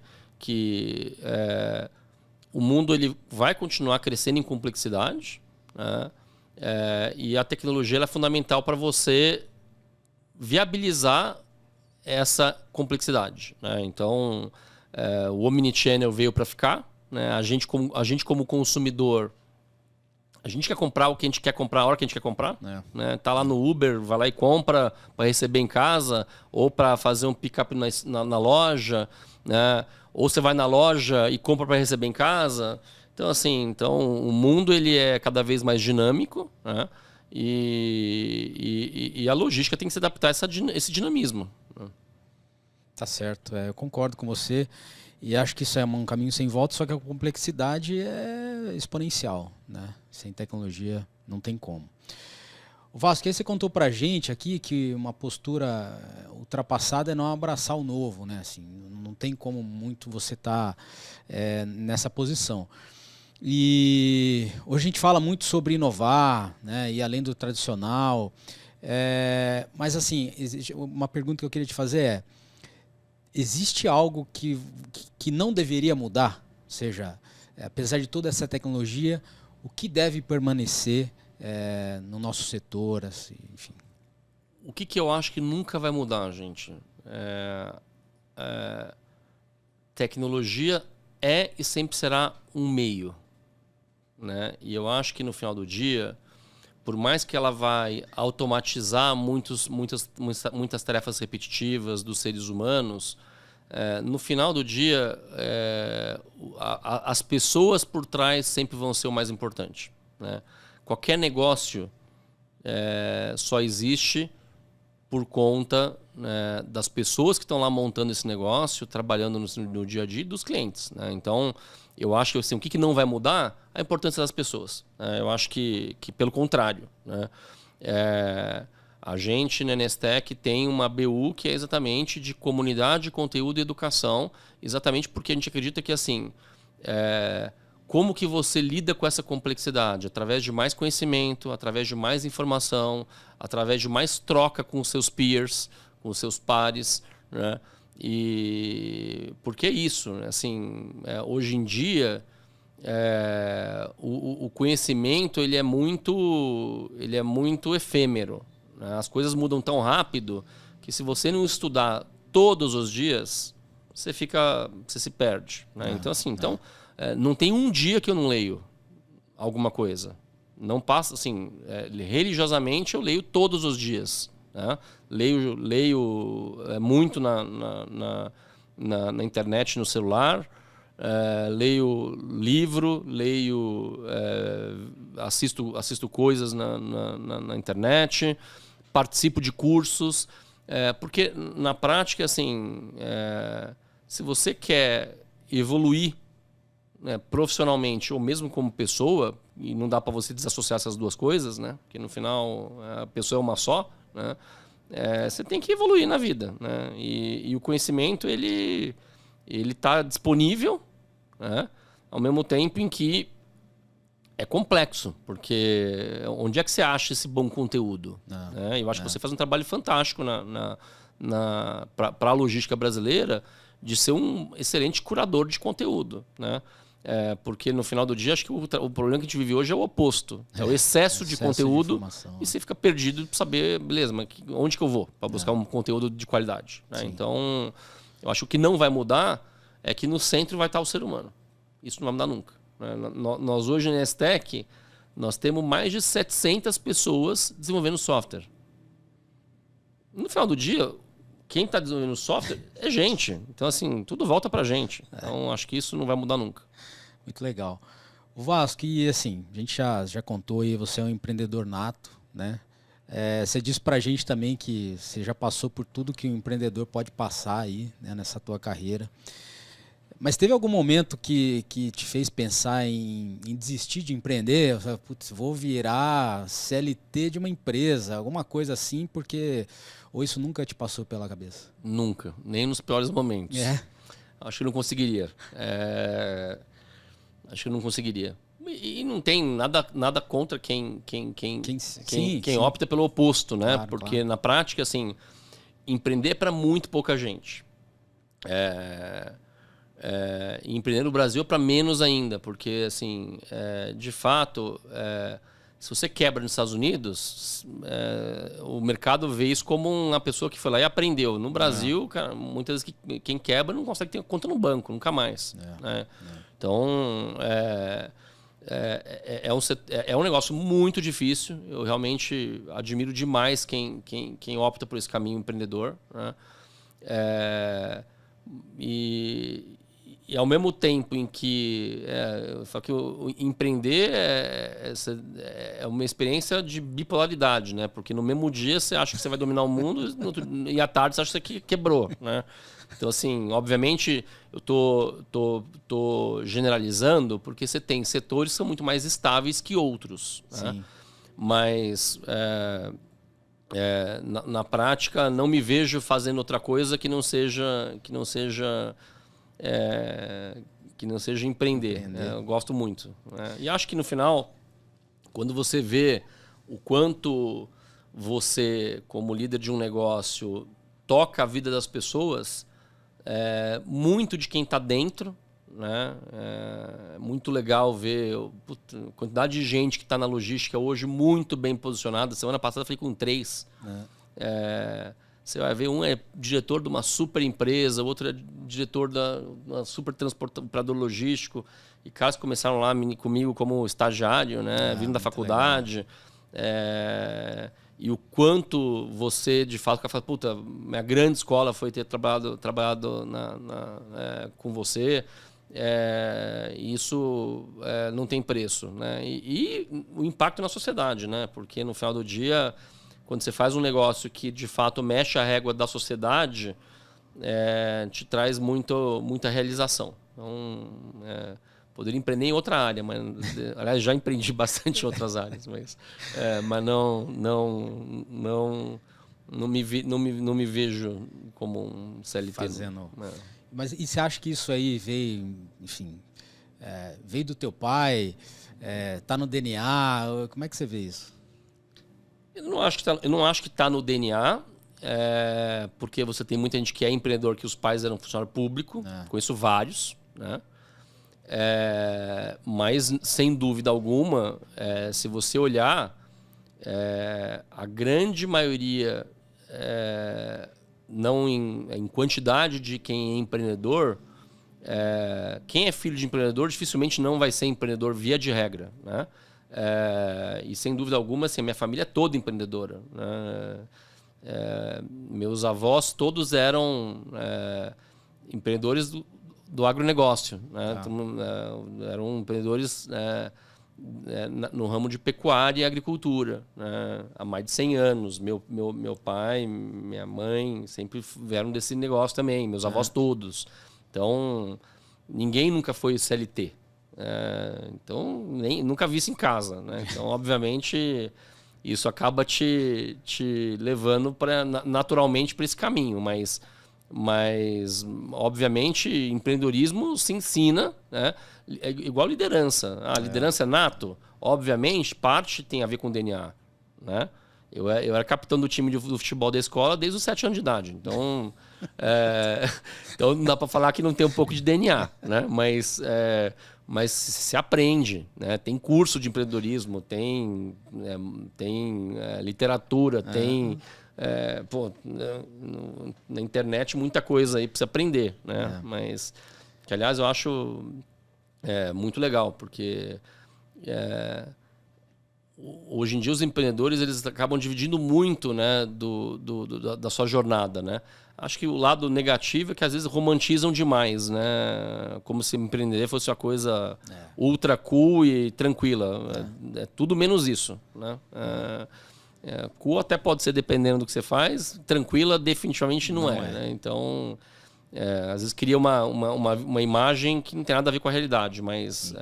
o mundo ele vai continuar crescendo em complexidade, né? E a tecnologia ela é fundamental para você viabilizar essa complexidade. Né? Então, o Omnichannel veio para ficar. Né? A gente como consumidor, a gente quer comprar o que a gente quer comprar a hora que a gente quer comprar. Né? Tá lá no Uber, vai lá e compra para receber em casa ou para fazer um pick-up na loja. Né? Ou você vai na loja e compra para receber em casa. Então, assim, o mundo ele é cada vez mais dinâmico, né? E a logística tem que se adaptar a esse dinamismo. Né? Tá certo, eu concordo com você. E acho que isso é um caminho sem volta, só que a complexidade é exponencial. Né? Sem tecnologia não tem como. O Vasco, aí você contou pra gente aqui que uma postura ultrapassada é não abraçar o novo, né? Assim, não tem como muito você estar nessa posição. E hoje a gente fala muito sobre inovar, né? E além do tradicional. Mas assim, uma pergunta que eu queria te fazer existe algo que não deveria mudar? Ou seja, apesar de toda essa tecnologia, o que deve permanecer no nosso setor, assim, enfim? O que eu acho que nunca vai mudar, gente? Tecnologia é e sempre será um meio, né? E eu acho que no final do dia, por mais que ela vai automatizar muitas tarefas repetitivas dos seres humanos, no final do dia, as pessoas por trás sempre vão ser o mais importante, né? Qualquer negócio só existe por conta, né, das pessoas que estão lá montando esse negócio, trabalhando no dia a dia dos clientes, né? Então, eu acho que assim, o que não vai mudar a importância das pessoas, né? Eu acho que pelo contrário, né? A gente na Nestec tem uma BU que é exatamente de comunidade, conteúdo e educação, exatamente porque a gente acredita que assim, como que você lida com essa complexidade? Através de mais conhecimento, através de mais informação, através de mais troca com os seus peers, com os seus pares, né? E porque é isso, assim, hoje em dia o conhecimento ele é muito efêmero, né? As coisas mudam tão rápido que se você não estudar todos os dias, você se perde, né? Então assim, não tem um dia que eu não leio alguma coisa. Não passa assim, religiosamente eu leio todos os dias, né? Leio muito na internet, no celular, leio livro, assisto coisas na internet, participo de cursos, porque na prática assim, se você quer evoluir, né, profissionalmente ou mesmo como pessoa, e não dá para você desassociar essas duas coisas, né? Porque no final a pessoa é uma só, né? Você tem que evoluir na vida, né? E o conhecimento ele está disponível, né? Ao mesmo tempo em que é complexo, porque onde é que você acha esse bom conteúdo? Né? Eu acho que você faz um trabalho fantástico para a logística brasileira de ser um excelente curador de conteúdo, né? Porque no final do dia, acho que o problema que a gente vive hoje é o oposto. É o excesso de conteúdo e você fica perdido para saber, beleza, mas onde que eu vou para buscar um conteúdo de qualidade, né? Então, eu acho que o que não vai mudar é que no centro vai estar o ser humano. Isso não vai mudar nunca, né? Nós hoje na Nestec, nós temos mais de 700 pessoas desenvolvendo software. No final do dia, quem está desenvolvendo software é gente. Então, assim, tudo volta para a gente. Então, acho que isso não vai mudar nunca. Muito legal. O Vasco, e assim, a gente já contou aí, você é um empreendedor nato, né? Você disse pra gente também que você já passou por tudo que um empreendedor pode passar aí, né, nessa tua carreira. Mas teve algum momento que te fez pensar em desistir de empreender? Putz, vou virar CLT de uma empresa, alguma coisa assim, porque... Ou isso nunca te passou pela cabeça? Nunca, nem nos piores momentos. Acho que não conseguiria. Acho que não conseguiria. E não tem nada contra quem opta pelo oposto, né? Claro, porque claro. Na prática, assim, empreender é para muito pouca gente. E empreender no Brasil é para menos ainda, porque assim, de fato, se você quebra nos Estados Unidos, o mercado vê isso como uma pessoa que foi lá e aprendeu. No Brasil, cara, muitas vezes quem quebra não consegue ter conta no banco, nunca mais. Né? Então, é um negócio muito difícil. Eu realmente admiro demais quem opta por esse caminho empreendedor, né? E ao mesmo tempo em que eu falo que empreender é uma experiência de bipolaridade, né? Porque no mesmo dia você acha que você vai dominar o mundo e à tarde você acha que você quebrou, né? Então, assim, obviamente eu tô generalizando porque você tem setores que são muito mais estáveis que outros, né? mas na prática não me vejo fazendo outra coisa que não seja empreender. Né? Eu gosto muito. Né? E acho que no final, quando você vê o quanto você, como líder de um negócio, toca a vida das pessoas, muito de quem está dentro, né? É muito legal ver a quantidade de gente que está na logística hoje muito bem posicionada. Semana passada eu falei com 3. Você vai ver, um é diretor de uma super empresa, o outro é diretor de uma super transportador logístico. E caras que começaram lá comigo como estagiário, né? Vindo da faculdade. E o quanto você, de fato, fala, puta, minha grande escola foi ter trabalhado com você. Isso não tem preço. Né? E o impacto na sociedade, né? Porque no final do dia, quando você faz um negócio que, de fato, mexe a régua da sociedade, te traz muita realização. Então, poderia empreender em outra área, mas aliás, já empreendi bastante em outras áreas, mas não me vejo como um CLT. Fazendo. Mas e você acha que isso aí veio, enfim, veio do teu pai, tá no DNA? Como é que você vê isso? Eu não acho que está no DNA, porque você tem muita gente que é empreendedor que os pais eram funcionário público, conheço vários, né? Mas, sem dúvida alguma, se você olhar, a grande maioria, não em quantidade de quem é empreendedor, quem é filho de empreendedor dificilmente não vai ser empreendedor via de regra. Né? E, sem dúvida alguma, assim, a minha família é toda empreendedora. Né? Meus avós todos eram empreendedores do agronegócio, né? Eram empreendedores no ramo de pecuária e agricultura, né? Há mais de 100 anos. Meu pai, minha mãe sempre vieram desse negócio também, meus avós todos. Então, ninguém nunca foi CLT. Então, nunca vi isso em casa. Né? Então, obviamente, isso acaba te levando naturalmente para esse caminho, mas obviamente, empreendedorismo se ensina, né? É igual liderança. A liderança é nato, obviamente, parte tem a ver com DNA. Né? Eu era capitão do time do futebol da escola desde os 7 anos de idade. Então, então não dá para falar que não tem um pouco de DNA. Né? Mas se aprende. Né? Tem curso de empreendedorismo, tem literatura, tem... na internet muita coisa aí para você aprender, né? Mas que, aliás, eu acho muito legal, porque hoje em dia os empreendedores eles acabam dividindo muito, né, da sua jornada, né? Acho que o lado negativo é que às vezes romantizam demais, né? Como se empreender fosse uma coisa ultra cool e tranquila. É tudo menos isso, né? Cool até pode ser dependendo do que você faz, tranquila definitivamente não é. Né? Então, às vezes cria uma imagem que não tem nada a ver com a realidade, mas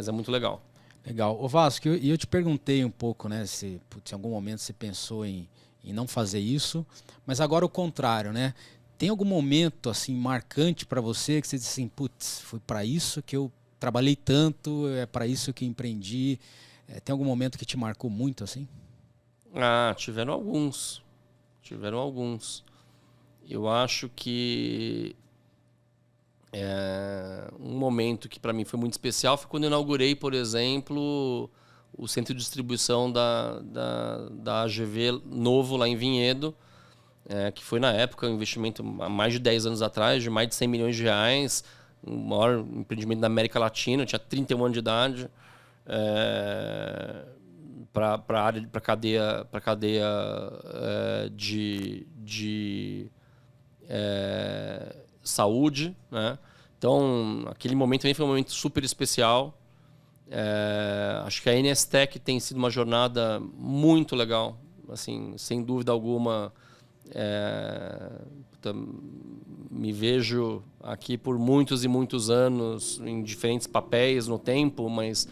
é muito legal. Legal. Ô Vasco, eu te perguntei um pouco, né, se em algum momento você pensou em não fazer isso, mas agora o contrário, né? Tem algum momento assim marcante para você que você disse assim, putz, foi para isso que eu trabalhei tanto, é para isso que empreendi? Tem algum momento que te marcou muito assim? Tiveram alguns. Eu acho que um momento que para mim foi muito especial foi quando eu inaugurei, por exemplo, o centro de distribuição da AGV novo lá em Vinhedo, que foi na época um investimento há mais de 10 anos atrás, de mais de 100 milhões de reais, o maior empreendimento da América Latina, eu tinha 31 anos de idade. Para a cadeia de saúde, né? Então, aquele momento também foi um momento super especial. Acho que a NSTEC tem sido uma jornada muito legal, assim, sem dúvida alguma. Me vejo aqui por muitos e muitos anos em diferentes papéis no tempo, mas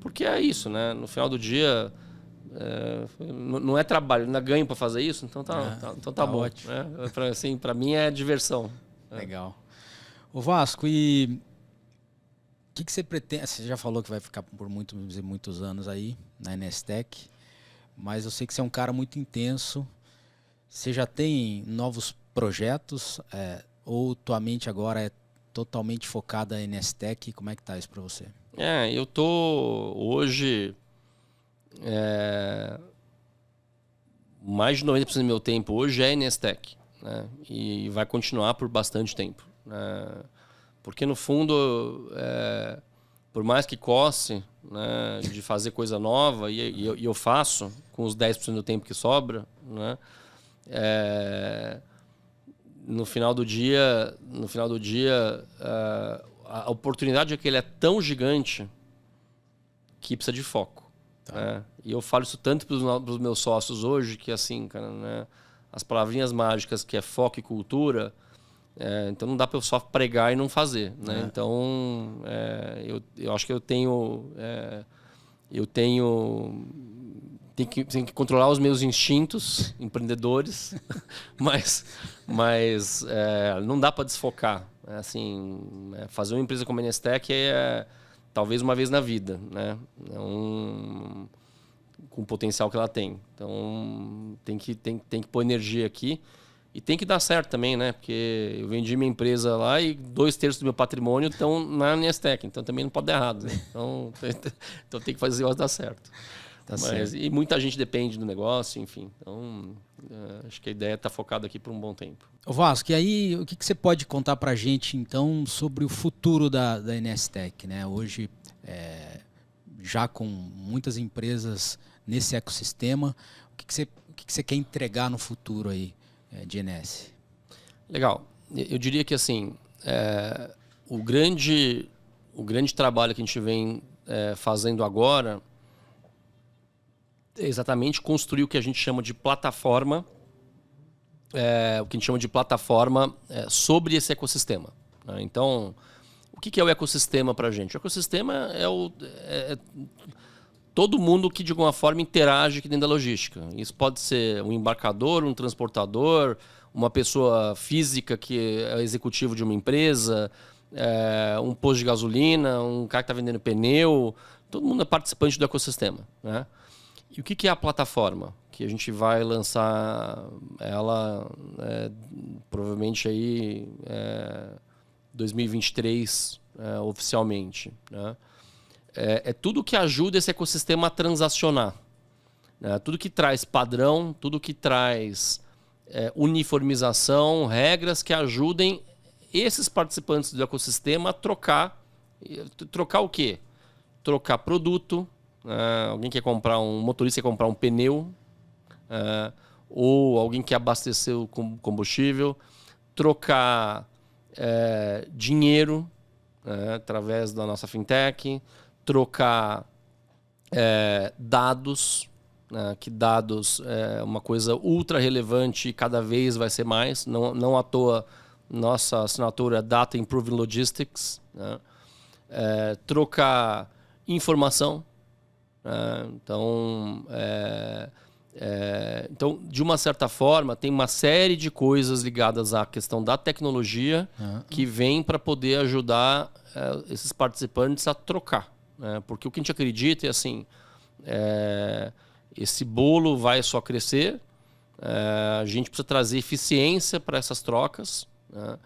Porque é isso, né? No final do dia, não é trabalho, ainda ganho para fazer isso, então tá bom. Ótimo. Né? Assim, para mim é diversão. Legal. Ô Vasco, e o que você pretende? Você já falou que vai ficar por muitos anos aí na NSTech, mas eu sei que você é um cara muito intenso. Você já tem novos projetos? Ou tua mente agora é totalmente focada em NSTech? Como é que tá isso para você? Eu tô hoje mais de 90% do meu tempo hoje é NSTech, né? E vai continuar por bastante tempo, né? Porque no fundo, por mais que coce, né, de fazer coisa nova, e eu faço com os 10% do tempo que sobra, né? No final do dia, a oportunidade é que ele é tão gigante que precisa de foco. Tá. Né? E eu falo isso tanto para os meus sócios hoje, que assim, cara, né, as palavrinhas mágicas que é foco e cultura, então não dá para eu só pregar e não fazer. Né? Então, eu acho que eu tenho tenho que controlar os meus instintos empreendedores, mas não dá para desfocar. Assim, fazer uma empresa como a NSTech talvez uma vez na vida, né? Com o potencial que ela tem. Então, tem que pôr energia aqui e tem que dar certo também, né? Porque eu vendi minha empresa lá e 2/3 do meu patrimônio estão na NSTech, então também não pode dar errado. Né? Então tem que fazer o negócio dar certo. E muita gente depende do negócio, enfim. Então, acho que a ideia está focada aqui por um bom tempo. Ô Vasco, e aí o que você pode contar para a gente, então, sobre o futuro da NSTech? Né? Hoje, já com muitas empresas nesse ecossistema, o que você quer entregar no futuro aí de NS? Legal. Eu diria que assim, o grande trabalho que a gente vem fazendo agora exatamente construir o que a gente chama de plataforma, sobre esse ecossistema. Né? Então, o que é o ecossistema para a gente? O ecossistema é todo mundo que de alguma forma interage aqui dentro da logística. Isso pode ser um embarcador, um transportador, uma pessoa física que é executivo de uma empresa, um posto de gasolina, um cara que está vendendo pneu. Todo mundo é participante do ecossistema, né? E o que é a plataforma? Que a gente vai lançar ela provavelmente aí 2023 oficialmente. Né? É tudo que ajuda esse ecossistema a transacionar. Né? Tudo que traz padrão, tudo que traz uniformização, regras que ajudem esses participantes do ecossistema a trocar. Trocar o quê? Trocar produto. Alguém quer comprar um motorista quer comprar um pneu, ou alguém quer abastecer o combustível, trocar dinheiro através da nossa fintech, trocar dados, que dados é uma coisa ultra relevante e cada vez vai ser mais. Não à toa nossa assinatura é Data Improving Logistics, né? Trocar informação. Então, de uma certa forma, tem uma série de coisas ligadas à questão da tecnologia que vem para poder ajudar esses participantes a trocar. Né? Porque o que a gente acredita é assim, esse bolo vai só crescer, a gente precisa trazer eficiência para essas trocas, né?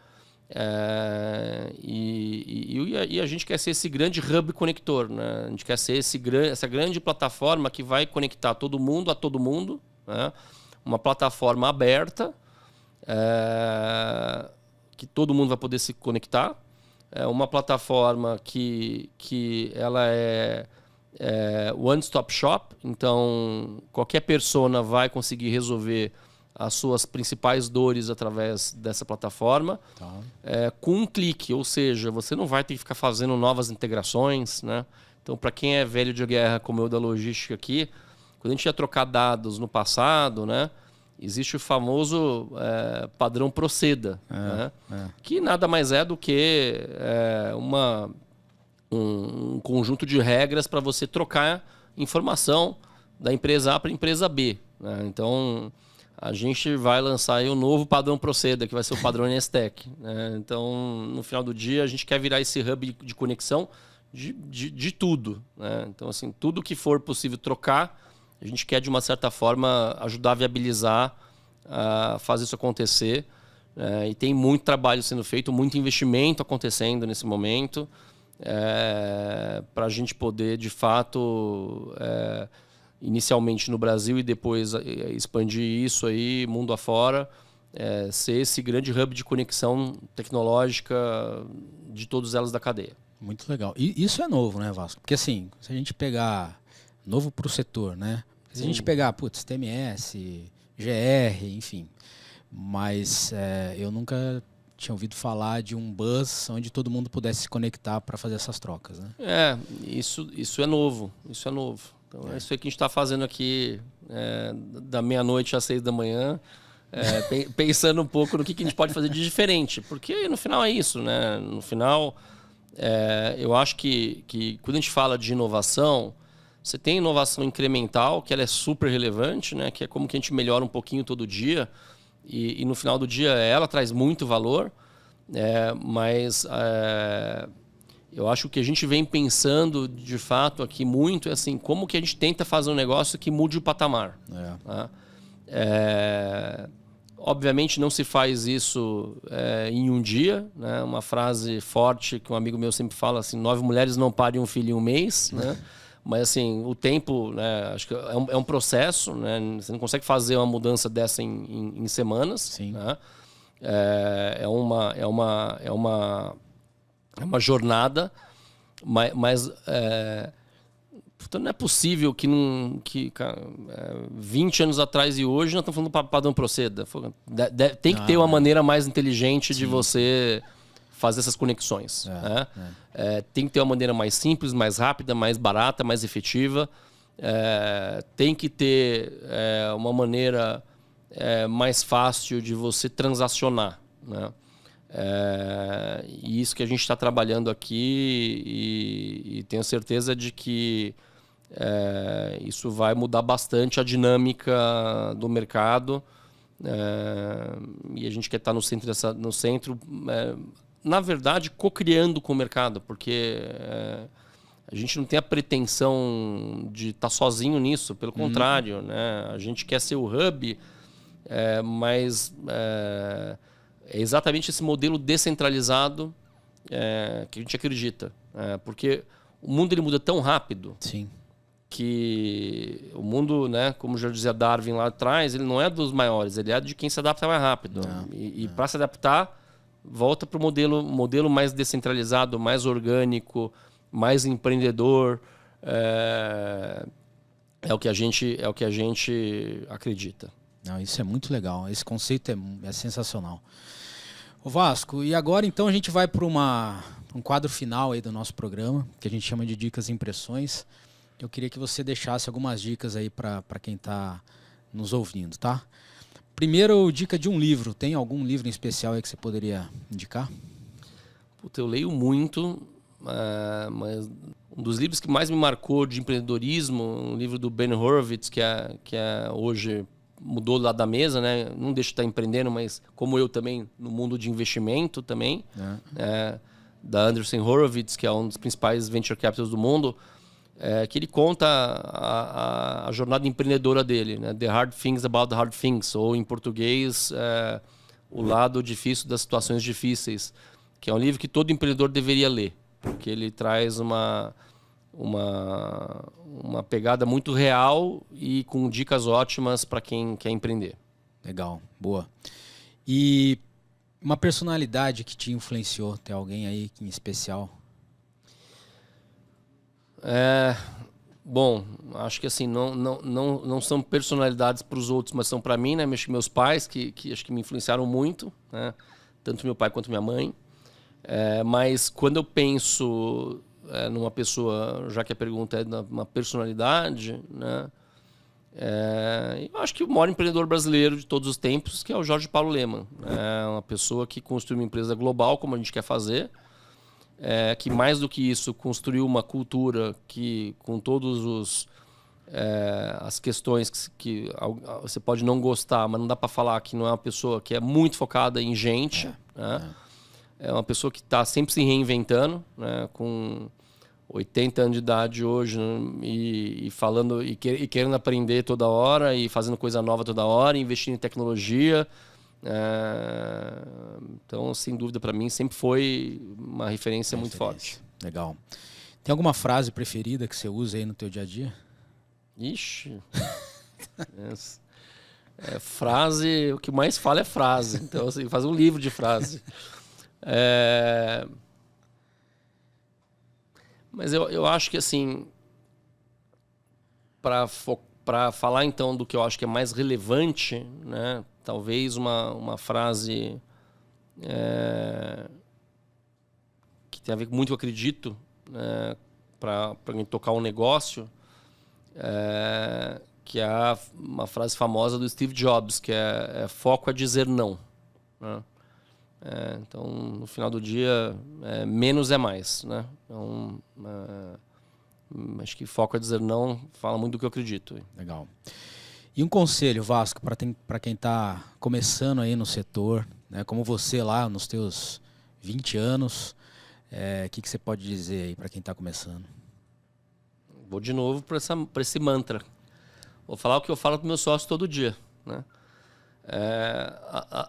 E a gente quer ser esse grande hub conector, né? A gente quer ser essa grande plataforma que vai conectar todo mundo a todo mundo, né? Uma plataforma aberta, que todo mundo vai poder se conectar, uma plataforma que ela é one-stop shop, então qualquer persona vai conseguir resolver as suas principais dores através dessa plataforma, com um clique, ou seja, você não vai ter que ficar fazendo novas integrações, né? Então, para quem é velho de guerra como eu da logística aqui, quando a gente ia trocar dados no passado, né, existe o famoso padrão Proceda, né? Que nada mais é do que um conjunto de regras para você trocar informação da empresa A para a empresa B, né? Então, a gente vai lançar aí o novo padrão Proceda, que vai ser o padrão NSTEC, né? Então, no final do dia, a gente quer virar esse hub de conexão de tudo, né? Então, assim, tudo que for possível trocar, a gente quer, de uma certa forma, ajudar a viabilizar, a fazer isso acontecer. E tem muito trabalho sendo feito, muito investimento acontecendo nesse momento, para a gente poder, de fato, inicialmente no Brasil e depois expandir isso aí mundo afora, ser esse grande hub de conexão tecnológica de todas elas da cadeia. Muito legal. E isso é novo, né, Vasco? Porque assim, se a gente pegar novo para o setor, né? Se a gente pegar, TMS, GR, enfim, mas eu nunca tinha ouvido falar de um bus onde todo mundo pudesse se conectar para fazer essas trocas, né? Isso é novo, isso é novo. Então, é isso aí que a gente está fazendo aqui da meia-noite às 6 da manhã, pensando um pouco no que a gente pode fazer de diferente. Porque no final é isso, né? No final, eu acho que quando a gente fala de inovação, você tem inovação incremental, que ela é super relevante, né? Que é como que a gente melhora um pouquinho todo dia. E no final do dia ela traz muito valor, mas eu acho que o que a gente vem pensando de fato aqui muito é assim, como que a gente tenta fazer um negócio que mude o patamar. Tá? Obviamente não se faz isso em um dia, né? Uma frase forte que um amigo meu sempre fala assim: 9 mulheres não parem um filho em um mês, né? Mas assim, o tempo, né, acho que é um processo, né? Você não consegue fazer uma mudança dessa em semanas. Sim. Né? É uma jornada, mas não é possível que 20 anos atrás e hoje nós estamos falando do padrão Proceda. Tem que ter uma maneira mais inteligente de você fazer essas conexões. Tem que ter uma maneira mais simples, mais rápida, mais barata, mais efetiva. Tem que ter uma maneira mais fácil de você transacionar. Né? E isso que a gente está trabalhando aqui e tenho certeza de que isso vai mudar bastante a dinâmica do mercado. E a gente quer estar no centro, na verdade, co-criando com o mercado, porque a gente não tem a pretensão de estar sozinho nisso, pelo contrário, né? A gente quer ser o hub, mas é exatamente esse modelo descentralizado que a gente acredita. Porque o mundo ele muda tão rápido. Sim. Que o mundo, né, como já dizia Darwin lá atrás, ele não é dos maiores, ele é de quem se adapta mais rápido. E para se adaptar, volta para o modelo mais descentralizado, mais orgânico, mais empreendedor. É o que a gente acredita. Não, isso é muito legal. Esse conceito é sensacional. Ô Vasco, e agora então a gente vai para um quadro final aí do nosso programa, que a gente chama de Dicas e Impressões. Eu queria que você deixasse algumas dicas aí para quem está nos ouvindo, tá? Primeiro, dica de um livro. Tem algum livro em especial aí que você poderia indicar? Puta, eu leio muito, mas um dos livros que mais me marcou de empreendedorismo, um livro do Ben Horowitz, que hoje mudou lá da mesa, né? Não deixa de estar empreendendo, mas como eu também, no mundo de investimento também, da Andreessen Horowitz, que é um dos principais venture capitals do mundo, que ele conta a jornada empreendedora dele, né? The Hard Things About the Hard Things, ou em português, o lado difícil das situações difíceis, que é um livro que todo empreendedor deveria ler, porque ele traz uma pegada muito real e com dicas ótimas para quem quer empreender. Legal, boa. E uma personalidade que te influenciou, tem alguém aí em especial? Bom, acho que assim, não são personalidades para os outros, mas são para mim, né? Meus pais, que acho que me influenciaram muito, né? Tanto meu pai quanto minha mãe. Mas quando eu penso numa pessoa, já que a pergunta é uma personalidade, né? Eu acho que o maior empreendedor brasileiro de todos os tempos, que é o Jorge Paulo Lemann. É uma pessoa que construiu uma empresa global, como a gente quer fazer, que mais do que isso construiu uma cultura que, com todos as questões que você pode não gostar, mas não dá para falar que não é uma pessoa que é muito focada em gente, né? É uma pessoa que está sempre se reinventando, né? Com 80 anos de idade hoje, né? E falando e querendo aprender toda hora e fazendo coisa nova toda hora, investindo em tecnologia. Então, sem dúvida, para mim sempre foi uma referência muito forte. Legal. Tem alguma frase preferida que você usa aí no teu dia a dia? Ixi. Frase, o que mais fala é frase. Então, assim, faz um livro de frase. Mas eu acho que, assim, para falar, então, do que eu acho que é mais relevante, né? Talvez uma frase que tem a ver muito com o que eu acredito, né? Para tocar um negócio, que é uma frase famosa do Steve Jobs, que é foco a dizer não, né? Então, no final do dia, menos é mais, né? Então, acho que foco a dizer não fala muito do que eu acredito. Legal. E um conselho, Vasco, para quem está começando aí no setor, né? Como você lá nos teus 20 anos, que você pode dizer aí para quem está começando? Vou de novo para esse mantra. Vou falar o que eu falo para o meu sócio todo dia, né?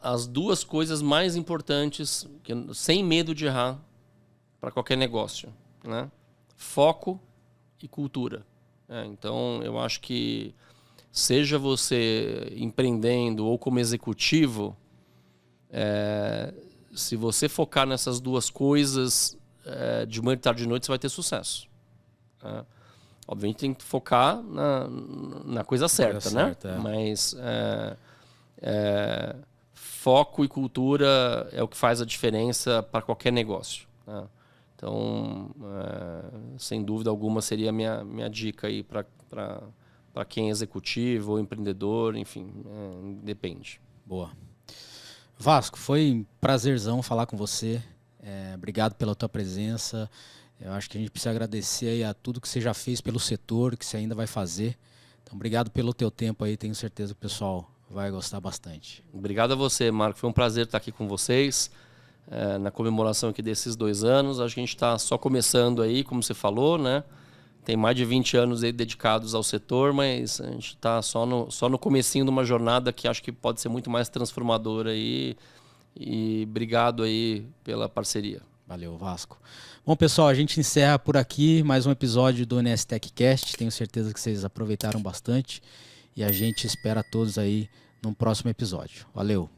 As duas coisas mais importantes, sem medo de errar, para qualquer negócio, né? Foco e cultura. Então, eu acho que seja você empreendendo ou como executivo, se você focar nessas duas coisas, de manhã, de tarde e de noite, você vai ter sucesso. Obviamente tem que focar na coisa certa, né? Mas foco e cultura é o que faz a diferença para qualquer negócio, né? Então, sem dúvida alguma, seria a minha dica aí para quem é executivo ou empreendedor, enfim, depende. Boa. Vasco, foi um prazerzão falar com você. Obrigado pela tua presença. Eu acho que a gente precisa agradecer aí a tudo que você já fez pelo setor, que você ainda vai fazer. Então, obrigado pelo teu tempo aí. Tenho certeza que o pessoal vai gostar bastante. Obrigado a você, Marco. Foi um prazer estar aqui com vocês na comemoração aqui desses 2 anos. Acho que a gente está só começando aí, como você falou, né? Tem mais de 20 anos aí dedicados ao setor, mas a gente está só no comecinho de uma jornada que acho que pode ser muito mais transformadora aí. E obrigado aí pela parceria. Valeu, Vasco. Bom, pessoal, a gente encerra por aqui mais um episódio do NS TechCast. Tenho certeza que vocês aproveitaram bastante e a gente espera todos aí num próximo episódio. Valeu!